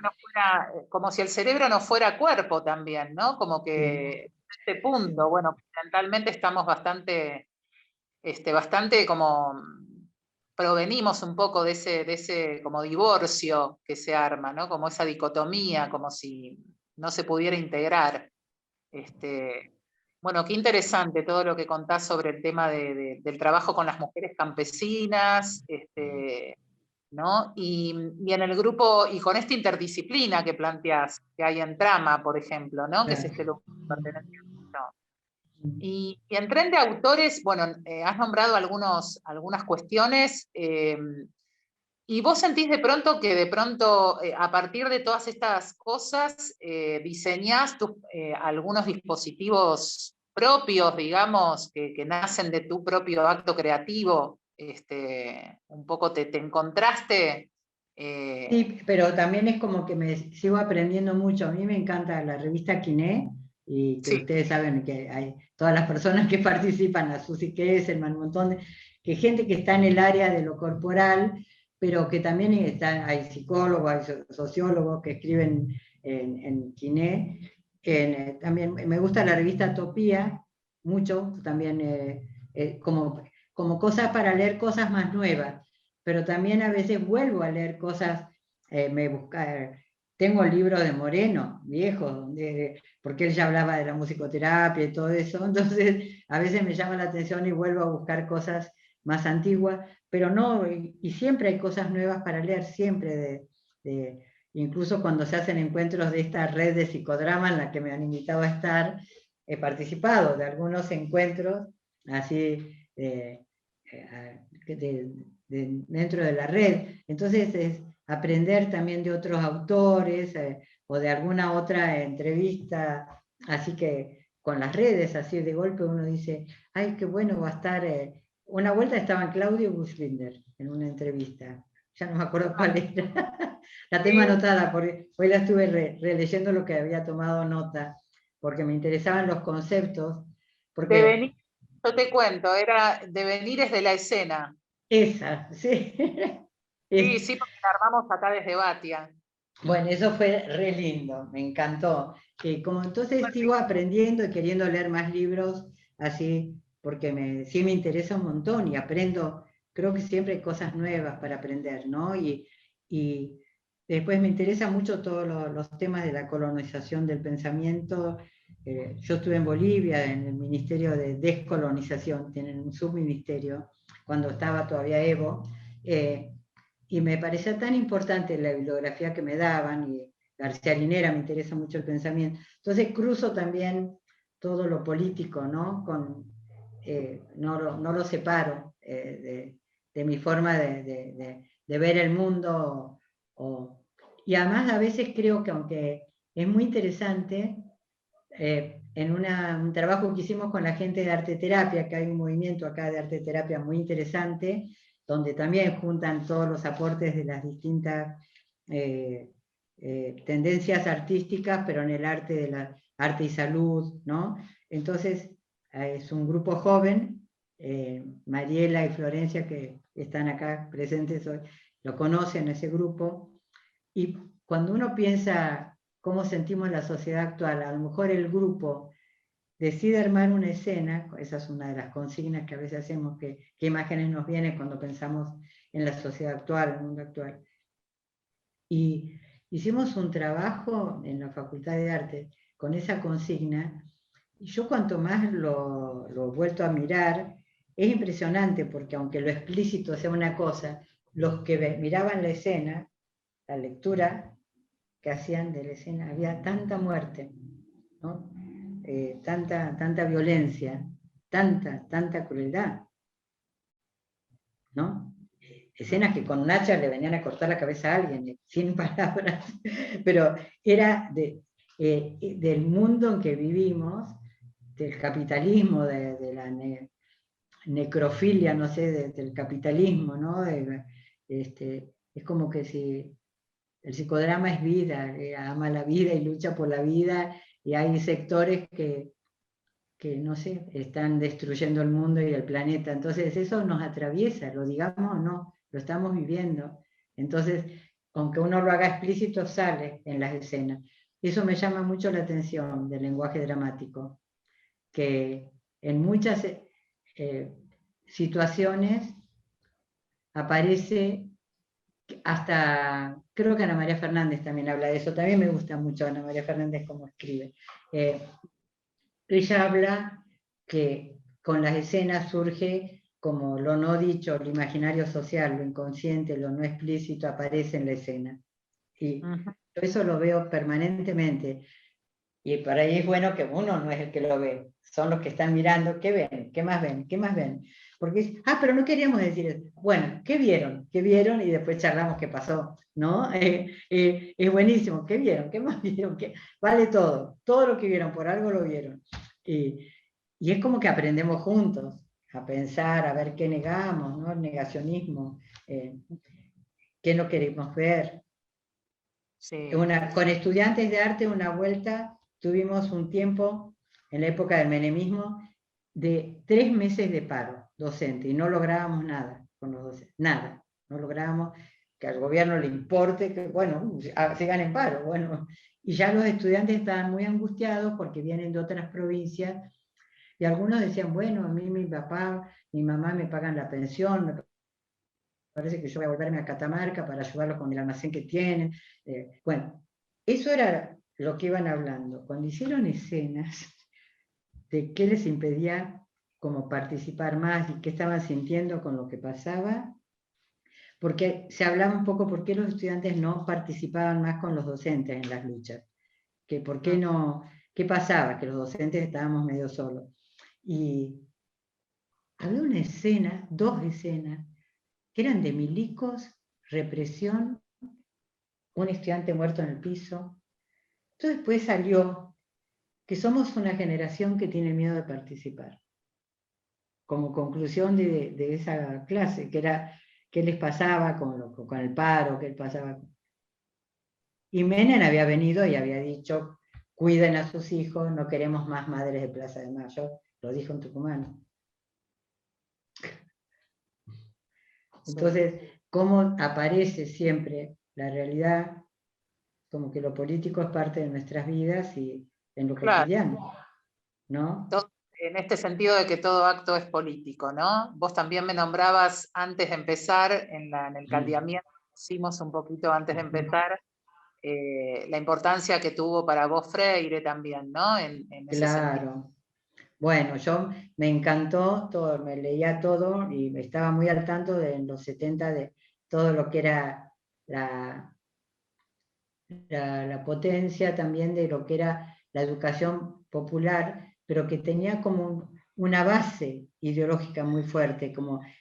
Como si el cerebro no fuera cuerpo también, ¿no? Como Sí, que este punto, bueno, mentalmente estamos bastante como provenimos un poco de ese como divorcio que se arma, ¿no? Como esa dicotomía, como si no se pudiera integrar. Bueno, qué interesante todo lo que contás sobre el tema del trabajo con las mujeres campesinas, ¿no? Y en el grupo, y con esta interdisciplina que planteás, que hay en Trama, por ejemplo, ¿no? Que es claro. este lugar que pertenece a ¿no? Y en tren de autores, bueno, has nombrado algunas cuestiones, y vos sentís de pronto que a partir de todas estas cosas diseñás algunos dispositivos propios, digamos, que nacen de tu propio acto creativo, un poco te encontraste. Sí, pero también es como que me sigo aprendiendo mucho. A mí me encanta la revista Quiné, y que Sí, ustedes saben que hay todas las personas que participan, la Susi Kesselman, un montón de que gente que está en el área de lo corporal, pero que también hay psicólogos, hay sociólogos que escriben en Quiné. También me gusta la revista Topía, mucho, también como cosas para leer cosas más nuevas, pero también a veces vuelvo a leer cosas. Tengo el libro de Moreno, viejo, porque él ya hablaba de la musicoterapia y todo eso, entonces a veces me llama la atención y vuelvo a buscar cosas más antiguas, pero no, y siempre hay cosas nuevas para leer, siempre, incluso cuando se hacen encuentros de esta red de psicodrama en la que me han invitado a estar, he participado de algunos encuentros así dentro de la red, entonces es aprender también de otros autores o de alguna otra entrevista, así que con las redes, así de golpe uno dice, ay, qué bueno va a estar. Una vuelta estaba Claudio Buchbinder en una entrevista, ya no me acuerdo cuál era, la tengo sí, anotada, porque hoy la estuve releyendo lo que había tomado nota, porque me interesaban los conceptos, porque devenir, yo te cuento, era devenires de la escena. esa, sí. Sí, sí, porque la armamos acá desde Batia. Bueno, eso fue re lindo, me encantó. Como entonces sigo aprendiendo y queriendo leer más libros, así, porque sí me interesa un montón y aprendo, creo que siempre hay cosas nuevas para aprender, ¿no? Y después me interesa mucho todos los temas de la colonización del pensamiento. Yo estuve en Bolivia, en el Ministerio de Descolonización, tienen un subministerio, cuando estaba todavía Evo. Y me parecía tan importante la bibliografía que me daban, y García Linera, me interesa mucho el pensamiento. Entonces cruzo también todo lo político, ¿no? No lo separo de mi forma de ver el mundo. Y además a veces creo que aunque es muy interesante, en un trabajo que hicimos con la gente de arte terapia, que hay un movimiento acá de arte terapia muy interesante, donde también juntan todos los aportes de las distintas tendencias artísticas, pero en el arte de la arte y salud, ¿no? Entonces, es un grupo joven, Mariela y Florencia, que están acá presentes hoy, lo conocen ese grupo, y cuando uno piensa cómo sentimos la sociedad actual, a lo mejor el grupo decide armar una escena, esa es una de las consignas que a veces hacemos, qué imágenes nos vienen cuando pensamos en la sociedad actual, en el mundo actual. Y hicimos un trabajo en la Facultad de Arte con esa consigna, y yo cuanto más lo he vuelto a mirar, es impresionante, porque aunque lo explícito sea una cosa, los que miraban la escena, la lectura que hacían de la escena, había tanta muerte, ¿no? Tanta violencia, tanta crueldad, ¿no? Escenas que con un hacha le venían a cortar la cabeza a alguien, sin palabras, pero era del mundo en que vivimos, del capitalismo, de la necrofilia, no sé, del capitalismo, ¿no? Es como que si el psicodrama es vida, ama la vida y lucha por la vida, y hay sectores que no sé, están destruyendo el mundo y el planeta. Entonces eso nos atraviesa, lo digamos o no, lo estamos viviendo. Entonces, aunque uno lo haga explícito, sale en las escenas. Eso me llama mucho la atención del lenguaje dramático, que en muchas situaciones aparece, hasta, creo que Ana María Fernández también habla de eso, también me gusta mucho Ana María Fernández cómo escribe. Ella habla que con las escenas surge como lo no dicho, lo imaginario social, lo inconsciente, lo no explícito aparece en la escena. Y eso lo veo permanentemente. Y por ahí es bueno que uno no es el que lo ve, son los que están mirando, ¿qué ven? ¿Qué más ven? ¿Qué más ven? Porque, pero no queríamos decir eso. Bueno, ¿qué vieron? ¿Qué vieron? Y después charlamos qué pasó, ¿no? Es buenísimo, ¿qué vieron? ¿Qué más vieron? Vale todo lo que vieron, por algo lo vieron. Y es como que aprendemos juntos a pensar, a ver qué negamos, ¿no? El negacionismo, qué no queremos ver. Sí. Con estudiantes de arte, una vuelta, tuvimos un tiempo, en la época del menemismo, de 3 meses de paro docente, y no lográbamos nada con los docentes, nada, no lográbamos que al gobierno le importe que, bueno, sigan en paro, bueno, y ya los estudiantes estaban muy angustiados porque vienen de otras provincias, y algunos decían, bueno, a mí mi papá, mi mamá me pagan la pensión, me parece que yo voy a volverme a Catamarca para ayudarlos con el almacén que tienen. Bueno, eso era lo que iban hablando. Cuando hicieron escenas de qué les impedía como participar más y qué estaban sintiendo con lo que pasaba, porque se hablaba un poco por qué los estudiantes no participaban más con los docentes en las luchas, que por qué no, qué pasaba, que los docentes estábamos medio solos. Y había una escena, 2 escenas, que eran de milicos, represión, un estudiante muerto en el piso. Entonces después salió que somos una generación que tiene miedo de participar. Como conclusión de esa clase, que era qué les pasaba con el paro, qué les pasaba. Y Menem había venido y había dicho, cuiden a sus hijos, no queremos más madres de Plaza de Mayo, lo dijo en Tucumán. Entonces, ¿cómo aparece siempre la realidad? Como que lo político es parte de nuestras vidas y en lo cotidiano, ¿no? En este sentido de que todo acto es político, ¿no? Vos también me nombrabas antes de empezar, en el caldeamiento, hicimos un poquito antes de empezar, la importancia que tuvo para vos Freire también, ¿no? En ese sentido. Claro. Bueno, yo me encantó todo, me leía todo y estaba muy al tanto de en los 70 de todo lo que era la potencia también de lo que era la educación popular, pero que tenía como una base ideológica muy fuerte,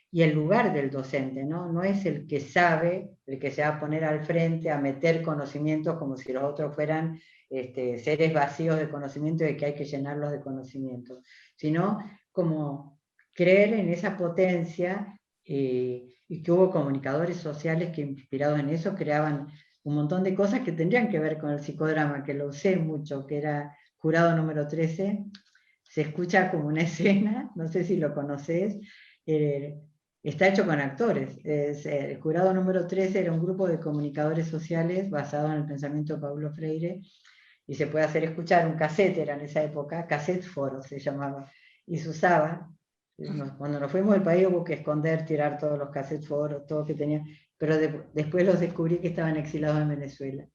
y el lugar del docente, ¿no? No es el que sabe, el que se va a poner al frente a meter conocimientos como si los otros fueran seres vacíos de conocimiento y de que hay que llenarlos de conocimiento, sino como creer en esa potencia y que hubo comunicadores sociales que inspirados en eso creaban un montón de cosas que tendrían que ver con el psicodrama, que lo usé mucho, que era Jurado número 13, se escucha como una escena, no sé si lo conoces, está hecho con actores. El Jurado número 13 era un grupo de comunicadores sociales basado en el pensamiento de Paulo Freire, y se puede hacer escuchar un cassette, era en esa época, cassette foro se llamaba, y se usaba. Cuando nos fuimos del país hubo que esconder, tirar todos los cassettes foros, todo que tenía, pero después los descubrí que estaban exilados en Venezuela.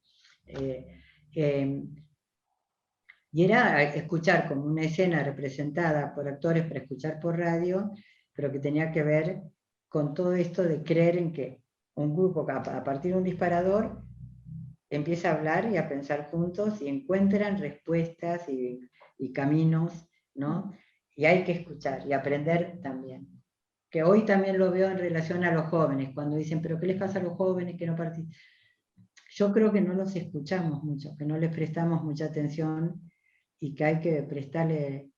Y era escuchar como una escena representada por actores para escuchar por radio, pero que tenía que ver con todo esto de creer en que un grupo a partir de un disparador empieza a hablar y a pensar juntos y encuentran respuestas y caminos, ¿no? Y hay que escuchar y aprender también. Que hoy también lo veo en relación a los jóvenes, cuando dicen, pero ¿qué les pasa a los jóvenes que no participan? Yo creo que no los escuchamos mucho, que no les prestamos mucha atención y que hay que prestarle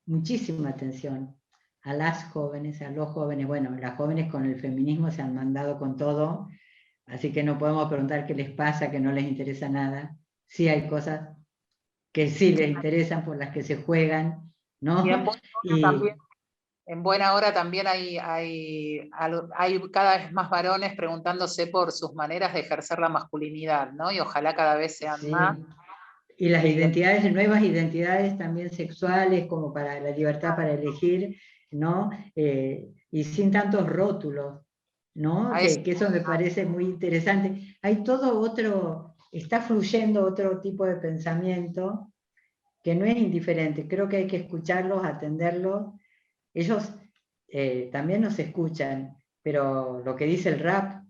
muchísima atención a las jóvenes, a los jóvenes. Bueno, las jóvenes con el feminismo se han mandado con todo, así que no podemos preguntar qué les pasa, que no les interesa nada. Sí hay cosas que sí les interesan, por las que se juegan, Y ¿no? en buena hora también hay cada vez más varones preguntándose por sus maneras de ejercer la masculinidad, ¿no? Y ojalá cada vez sean más. Sí. Y las identidades, nuevas identidades también sexuales, como para la libertad para elegir, ¿no? Y sin tantos rótulos, ¿no? Que eso me parece muy interesante. Hay todo otro, está fluyendo otro tipo de pensamiento que no es indiferente. Creo que hay que escucharlos, atenderlos. Ellos también nos escuchan, pero lo que dice el rap,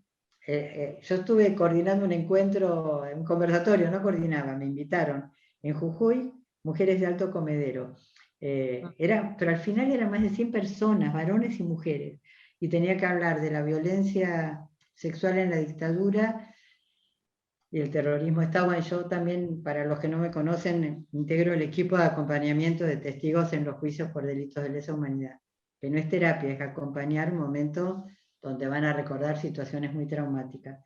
yo estuve coordinando un encuentro, un conversatorio, no coordinaba, me invitaron, en Jujuy, mujeres de alto comedero. Pero al final eran más de 100 personas, varones y mujeres, y tenía que hablar de la violencia sexual en la dictadura y el terrorismo. Estaba yo también, para los que no me conocen, integro el equipo de acompañamiento de testigos en los juicios por delitos de lesa humanidad, que no es terapia, es acompañar momentos donde van a recordar situaciones muy traumáticas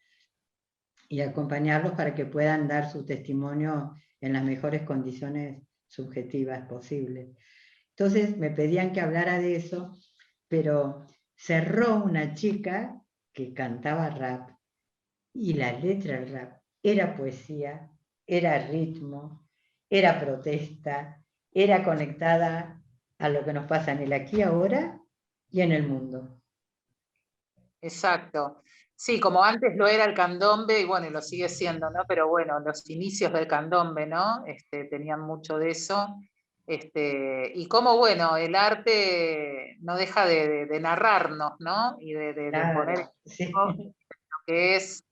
y acompañarlos para que puedan dar su testimonio en las mejores condiciones subjetivas posibles. Entonces me pedían que hablara de eso, pero cerró una chica que cantaba rap, y la letra del rap era poesía, era ritmo, era protesta, era conectada a lo que nos pasa en el aquí, ahora y en el mundo. Exacto. Sí, como antes lo era el candombe, y bueno, y lo sigue siendo, ¿no? Pero bueno, los inicios del candombe, ¿no? Tenían mucho de eso. Y como, bueno, el arte no deja de narrarnos, ¿no? Y de poner Claro, sí. lo que es,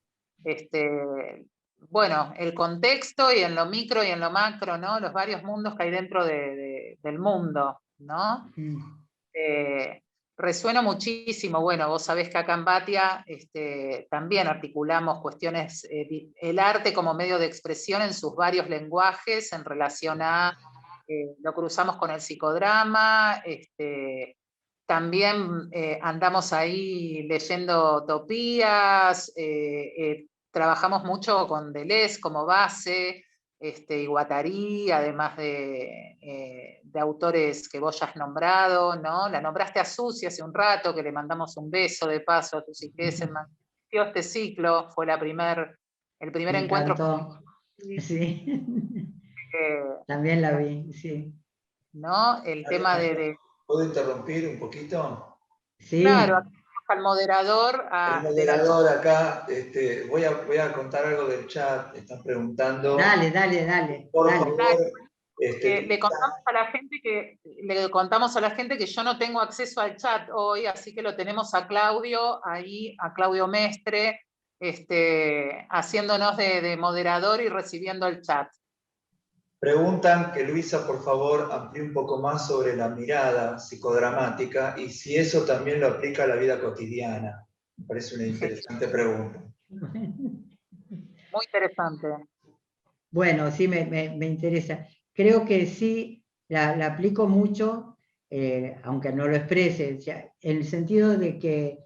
este, bueno, el contexto y en lo micro y en lo macro, ¿no? Los varios mundos que hay dentro del mundo, ¿no? Resuena muchísimo, bueno, vos sabés que acá en Batia también articulamos cuestiones, el arte como medio de expresión en sus varios lenguajes en relación a, lo cruzamos con el psicodrama, también andamos ahí leyendo utopías, trabajamos mucho con Deleuze como base, y Guattari, además de autores que vos ya has nombrado, ¿no? La nombraste a Susi hace un rato, que le mandamos un beso de paso a Susi Kesselman. Este ciclo fue el primer Me encuentro encantó. Sí. que, También la vi, sí. ¿no? El tema ¿Puedo interrumpir un poquito? claro, Sí. aquí tenemos al moderador El de la charla. moderador acá, voy a contar algo del chat, están preguntando, Dale, dale, dale, por dale. favor, Le contamos a la gente que yo no tengo acceso al chat hoy, así que lo tenemos a Claudio, ahí, a Claudio Mestre, haciéndonos de moderador y recibiendo el chat. preguntan que Luisa, por favor, amplíe un poco más sobre la mirada psicodramática y si eso también lo aplica a la vida cotidiana. Me parece una interesante pregunta. Muy interesante. Bueno, sí, me interesa. Creo que sí, la aplico mucho, aunque no lo exprese, o sea, en el sentido de que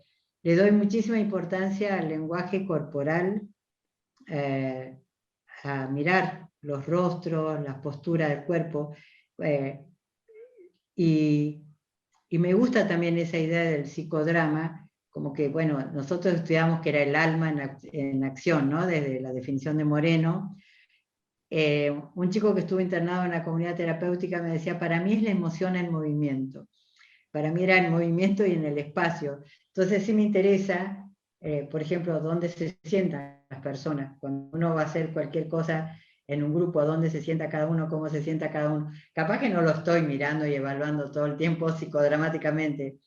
le doy muchísima importancia al lenguaje corporal, eh, a mirar los rostros, las posturas del cuerpo, eh, y, y me gusta también esa idea del psicodrama, como que, bueno, nosotros estudiamos que era el alma en acción, ¿no? Desde la definición de Moreno. Un chico que estuvo internado en la comunidad terapéutica me decía, para mí es la emoción en movimiento. Para mí era el movimiento y en el espacio. Entonces sí me interesa, por ejemplo, dónde se sientan las personas. Cuando uno va a hacer cualquier cosa en un grupo, dónde se sienta cada uno, cómo se sienta cada uno. Capaz que no lo estoy mirando y evaluando todo el tiempo psicodramáticamente,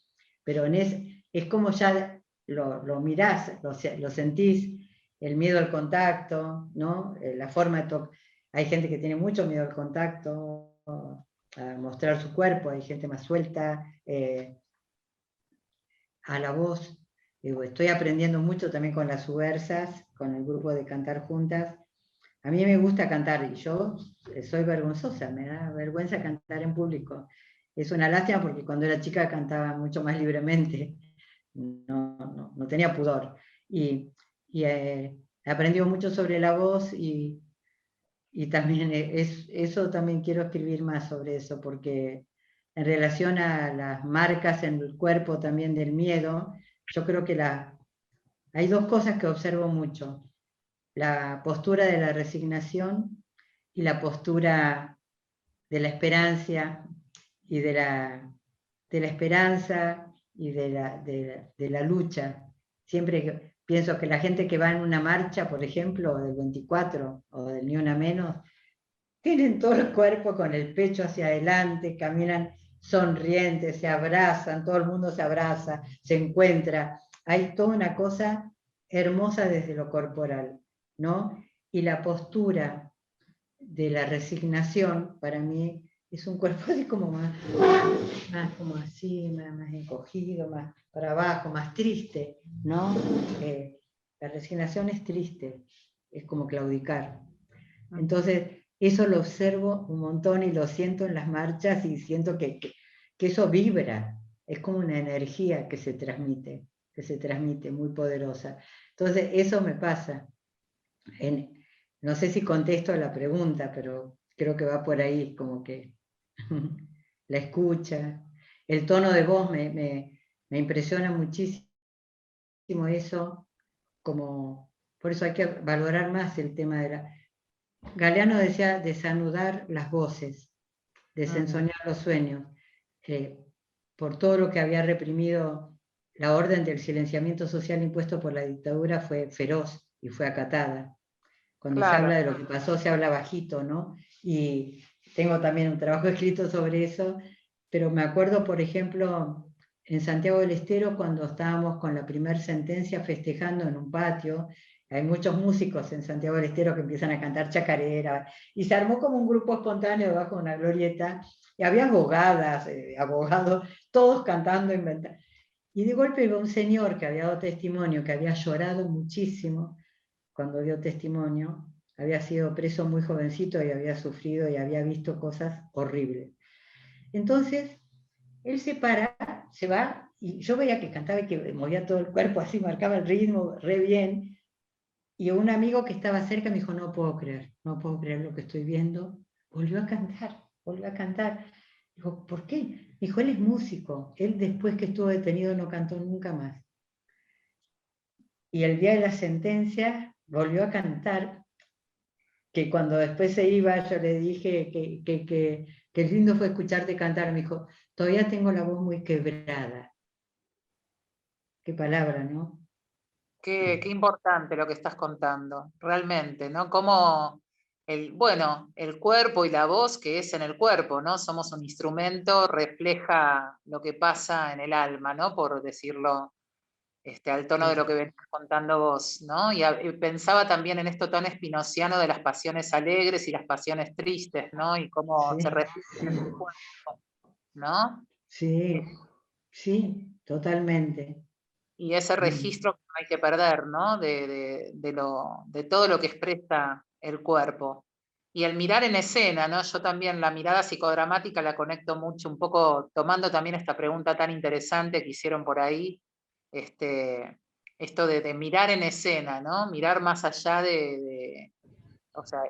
pero es como ya lo mirás, lo sentís, el miedo al contacto, ¿no? La forma de tocar. Hay gente que tiene mucho miedo al contacto, a mostrar su cuerpo, hay gente más suelta, a la voz. Estoy aprendiendo mucho también con las subversas, con el grupo de Cantar Juntas. A mí me gusta cantar y yo soy vergonzosa, me da vergüenza cantar en público. Es una lástima porque cuando era chica cantaba mucho más libremente, no tenía pudor. Y he aprendido mucho sobre la voz y también eso también quiero escribir más sobre eso, porque en relación a las marcas en el cuerpo también del miedo, yo creo que hay dos cosas que observo mucho: la postura de la resignación y la postura de la esperanza y de la esperanza y de la lucha. Siempre pienso que la gente que va en una marcha, por ejemplo, del 24 o del Ni Una Menos, tienen todo el cuerpo con el pecho hacia adelante, caminan sonrientes, se abrazan, todo el mundo se abraza, se encuentra. Hay toda una cosa hermosa desde lo corporal, ¿no? Y la postura de la resignación, para mí, es un cuerpo así como más como así, más encogido, más para abajo, más triste, ¿no? La resignación es triste, es como claudicar. Entonces, eso lo observo un montón y lo siento en las marchas y siento que eso vibra, es como una energía que se transmite muy poderosa. Entonces, eso me pasa. No sé si contesto a la pregunta, pero creo que va por ahí, como que la escucha, el tono de voz me impresiona muchísimo eso, como, por eso hay que valorar más el tema de la... Galeano decía desanudar las voces, desensoñar los sueños, por todo lo que había reprimido. La orden del silenciamiento social impuesto por la dictadura fue feroz y fue acatada. Cuando se habla de lo que pasó, se habla bajito, ¿no? Y tengo también un trabajo escrito sobre eso, pero me acuerdo, por ejemplo, en Santiago del Estero, cuando estábamos con la primera sentencia festejando en un patio. Hay muchos músicos en Santiago del Estero que empiezan a cantar chacarera, y se armó como un grupo espontáneo debajo de una glorieta, y había abogadas, abogados, todos cantando, inventando. Y de golpe iba un señor que había dado testimonio, que había llorado muchísimo cuando dio testimonio, había sido preso muy jovencito y había sufrido y había visto cosas horribles. Entonces, él se para, se va, y yo veía que cantaba y que movía todo el cuerpo así, marcaba el ritmo re bien, y un amigo que estaba cerca me dijo, no puedo creer lo que estoy viendo. Volvió a cantar. Dijo, ¿por qué? Me dijo, él es músico, él después que estuvo detenido no cantó nunca más. Y el día de la sentencia volvió a cantar, que cuando después se iba yo le dije que lindo fue escucharte cantar. Me dijo, todavía tengo la voz muy quebrada. Qué palabra, ¿no? Qué importante lo que estás contando, realmente, ¿no? Cómo el cuerpo y la voz que es en el cuerpo, ¿no? Somos un instrumento, refleja lo que pasa en el alma, ¿no? Por decirlo al tono de lo que venís contando vos, ¿no? Y pensaba también en esto tan espinociano de las pasiones alegres y las pasiones tristes, ¿no? Y cómo se reflejan en el cuerpo, ¿no? Sí, totalmente. Y ese registro que no hay que perder, ¿no? De todo lo que expresa el cuerpo. Y el mirar en escena, ¿no? Yo también la mirada psicodramática la conecto mucho, un poco tomando también esta pregunta tan interesante que hicieron por ahí, esto de mirar en escena, ¿no? Mirar más allá o sea,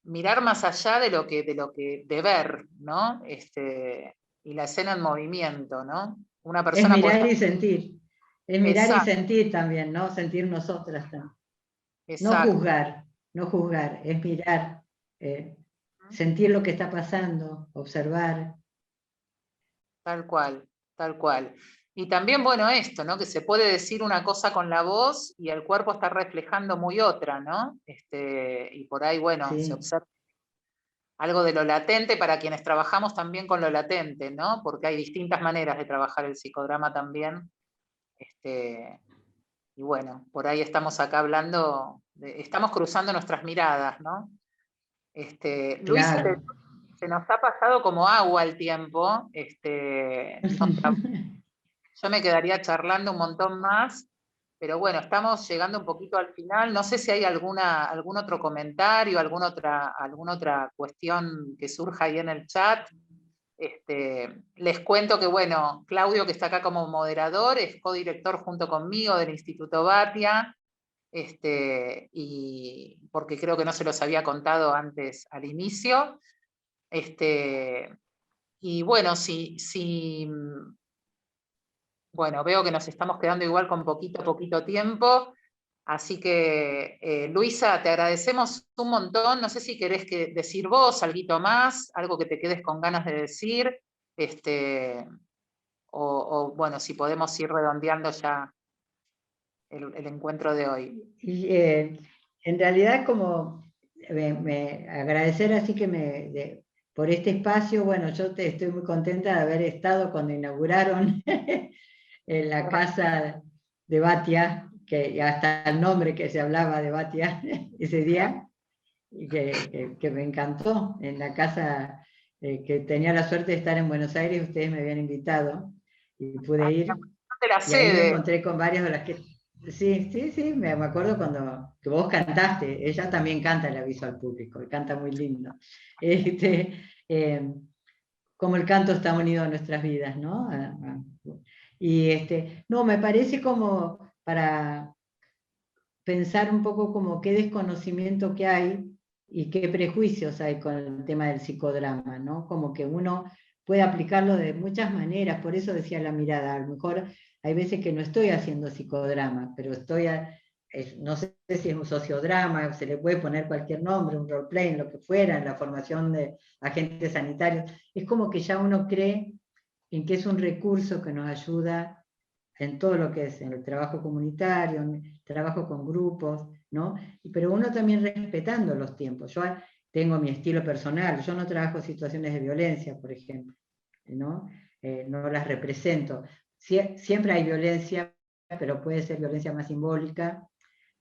mirar más allá de ver, ¿no? Y la escena en movimiento, ¿no? Una Es persona puede mirar estar... y sentir. Es mirar y Exacto, sentir también, ¿no? Sentir nosotras también. exacto. No juzgar, es mirar, sentir lo que está pasando, observar. Tal cual, tal cual. Y también, bueno, esto, ¿no? Que se puede decir una cosa con la voz y el cuerpo está reflejando muy otra, ¿no? Y por ahí, bueno, se Sí, observa algo de lo latente para quienes trabajamos también con lo latente, ¿no? Porque hay distintas maneras de trabajar el psicodrama también. Y bueno, por ahí estamos acá hablando, estamos cruzando nuestras miradas, ¿no? Luis, claro. se nos ha pasado como agua el tiempo. Yo me quedaría charlando un montón más, pero bueno, estamos llegando un poquito al final. No sé si hay algún otro comentario, alguna otra cuestión que surja ahí en el chat. Les cuento que, bueno, Claudio, que está acá como moderador, es codirector junto conmigo del Instituto Batia, y porque creo que no se los había contado antes al inicio. Y bueno, bueno, veo que nos estamos quedando igual con poquito tiempo. Así que, Luisa, te agradecemos un montón. No sé si querés decir vos algo más, algo que te quedes con ganas de decir, bueno, si podemos ir redondeando ya el encuentro de hoy. Y, en realidad, como agradecer así que por este espacio. Bueno, yo estoy muy contenta de haber estado cuando inauguraron en la casa de Batia, que hasta el nombre que se hablaba de Batia ese día, y que me encantó, en la casa que tenía la suerte de estar en Buenos Aires. Ustedes me habían invitado y pude ir, De la y ahí me sede. encontré con varias de las que... Sí, me acuerdo que vos cantaste. Ella también canta el aviso al público, y canta muy lindo. Como el canto está unido a nuestras vidas, ¿no? Y no, me parece como para pensar un poco como qué desconocimiento que hay y qué prejuicios hay con el tema del psicodrama, ¿no? Como que uno puede aplicarlo de muchas maneras. Por eso decía la mirada, a lo mejor hay veces que no estoy haciendo psicodrama, pero no sé si es un sociodrama, se le puede poner cualquier nombre, un roleplay, lo que fuera, en la formación de agentes sanitarios. Es como que ya uno cree en que es un recurso que nos ayuda en todo lo que es en el trabajo comunitario, en el trabajo con grupos, ¿no? Pero uno también respetando los tiempos. Yo tengo mi estilo personal, yo no trabajo situaciones de violencia, por ejemplo, ¿no? No las represento. Siempre hay violencia, pero puede ser violencia más simbólica,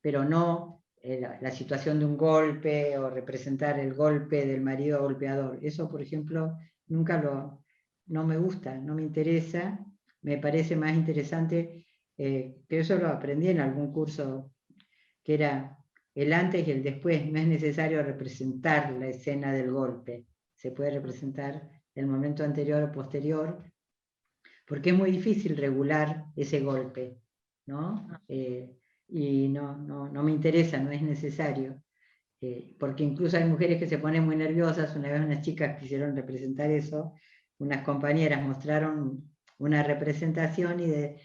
pero no la situación de un golpe o representar el golpe del marido golpeador. Eso, por ejemplo, no me gusta, no me interesa. Me parece más interesante, que eso lo aprendí en algún curso, que era el antes y el después. No es necesario representar la escena del golpe, se puede representar el momento anterior o posterior, porque es muy difícil regular ese golpe, ¿no? Y no me interesa, no es necesario, porque incluso hay mujeres que se ponen muy nerviosas. Una vez unas chicas quisieron representar eso, unas compañeras mostraron una representación y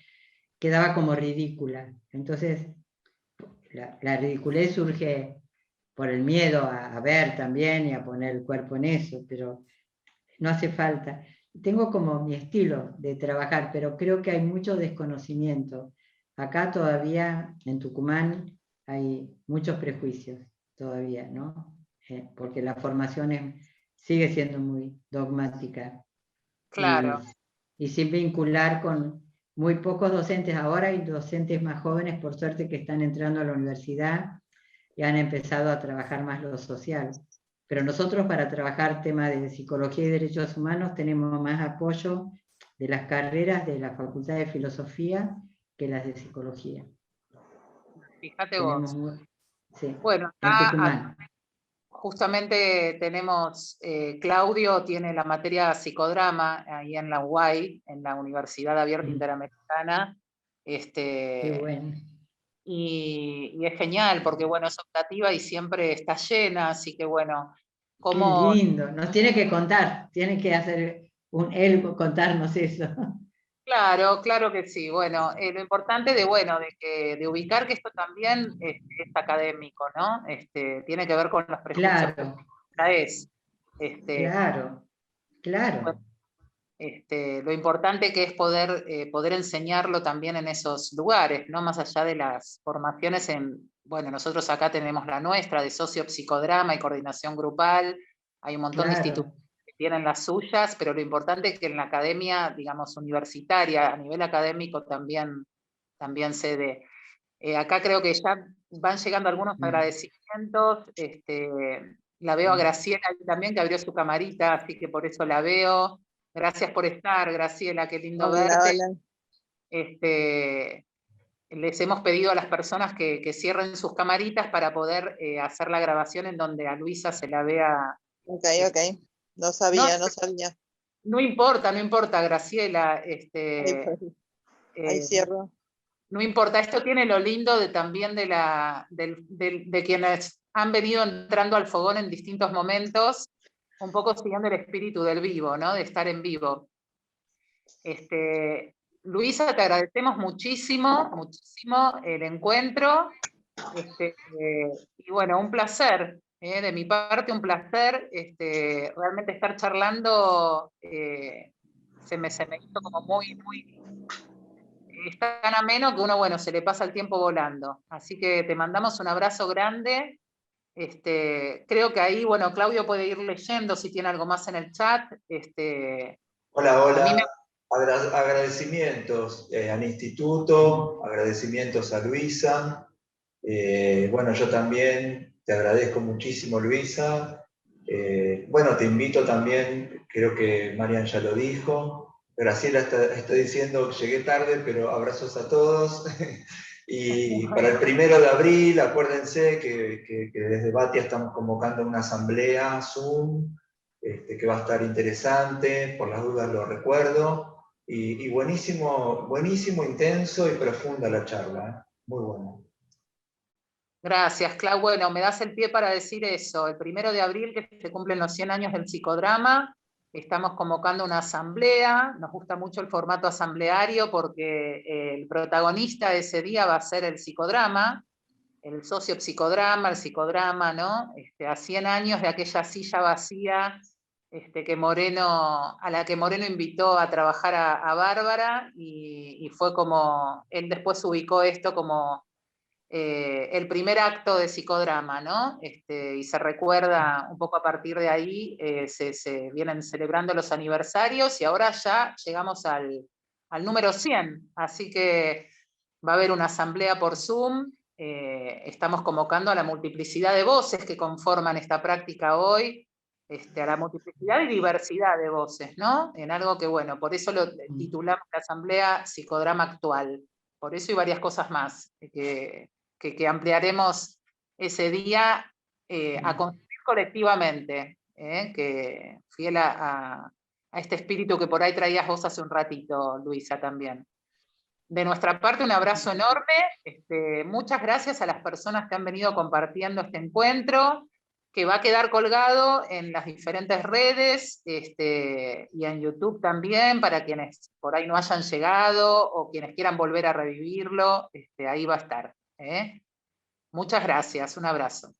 quedaba como ridícula. Entonces, la ridiculez surge por el miedo a ver también y a poner el cuerpo en eso, pero no hace falta. Tengo como mi estilo de trabajar, pero creo que hay mucho desconocimiento. Acá todavía, en Tucumán, hay muchos prejuicios todavía, ¿no? Porque la formación sigue siendo muy dogmática. Claro. Y sin vincular con muy pocos docentes. Ahora hay docentes más jóvenes, por suerte, que están entrando a la universidad y han empezado a trabajar más lo social. Pero nosotros, para trabajar temas de psicología y derechos humanos, tenemos más apoyo de las carreras de la Facultad de Filosofía que las de Psicología. Fíjate vos. Sí, bueno, en Tucumán. Justamente tenemos, Claudio tiene la materia psicodrama ahí en la UAI, en la Universidad Abierta Interamericana. Qué bueno. Y es genial porque, bueno, es optativa y siempre está llena, así que, bueno, Qué lindo. Nos tiene que contar, tiene que hacer él contarnos eso. Claro que sí. Bueno, lo importante de ubicar que esto también es académico, ¿no? Tiene que ver con los prejuicios que traes. Claro. Lo importante que es poder enseñarlo también en esos lugares, ¿no? Más allá de las formaciones bueno, nosotros acá tenemos la nuestra de sociopsicodrama y coordinación grupal. Hay un montón de institutos que tienen las suyas, pero lo importante es que en la academia, digamos, universitaria, a nivel académico también se dé. Acá creo que ya van llegando algunos agradecimientos. La veo a Graciela también, que abrió su camarita, así que por eso la veo. Gracias por estar, Graciela, qué lindo verte. Les hemos pedido a las personas que cierren sus camaritas para poder hacer la grabación en donde a Luisa se la vea. Ok. No sabía. No importa, Graciela. Ahí cierro. No importa, esto tiene lo lindo también de quienes han venido entrando al fogón en distintos momentos, un poco siguiendo el espíritu del vivo, ¿no? De estar en vivo. Luisa, te agradecemos muchísimo, muchísimo el encuentro. Y bueno, un placer, de mi parte un placer, realmente estar charlando, se me hizo como muy, es tan ameno que uno, bueno, se le pasa el tiempo volando. Así que te mandamos un abrazo grande. Creo que ahí, bueno, Claudio puede ir leyendo si tiene algo más en el chat. Hola, A mí hola. Agradecimientos al instituto, agradecimientos a Luisa. Bueno, yo también te agradezco muchísimo, Luisa. Bueno, te invito también, creo que Marian ya lo dijo. Graciela está diciendo que llegué tarde, pero abrazos a todos. Y para el 1 de abril, acuérdense que desde Batia estamos convocando una asamblea Zoom, que va a estar interesante, por las dudas lo recuerdo. Y buenísimo, buenísimo, intenso y profunda la charla, ¿eh? Muy bueno. Gracias, Clau. Bueno, me das el pie para decir eso. El 1 de abril, que se cumplen los 100 años del psicodrama, estamos convocando una asamblea. Nos gusta mucho el formato asambleario porque el protagonista de ese día va a ser el psicodrama, el socio-psicodrama, el psicodrama, ¿no? A 100 años de aquella silla vacía a la que Moreno invitó a trabajar a Bárbara, y fue como, él después ubicó esto como el primer acto de psicodrama, ¿no? Y se recuerda un poco a partir de ahí, se vienen celebrando los aniversarios y ahora ya llegamos al número 100, así que va a haber una asamblea por Zoom. Estamos convocando a la multiplicidad de voces que conforman esta práctica hoy, a la multiplicidad y diversidad de voces, ¿no? En algo que, bueno, por eso lo titulamos la Asamblea Psicodrama Actual. Por eso y varias cosas más que ampliaremos ese día a construir colectivamente, que fiel a este espíritu que por ahí traías vos hace un ratito, Luisa, también. De nuestra parte, un abrazo enorme. Muchas gracias a las personas que han venido compartiendo este encuentro, que va a quedar colgado en las diferentes redes y en YouTube también, para quienes por ahí no hayan llegado o quienes quieran volver a revivirlo, ahí va a estar. Muchas gracias, un abrazo.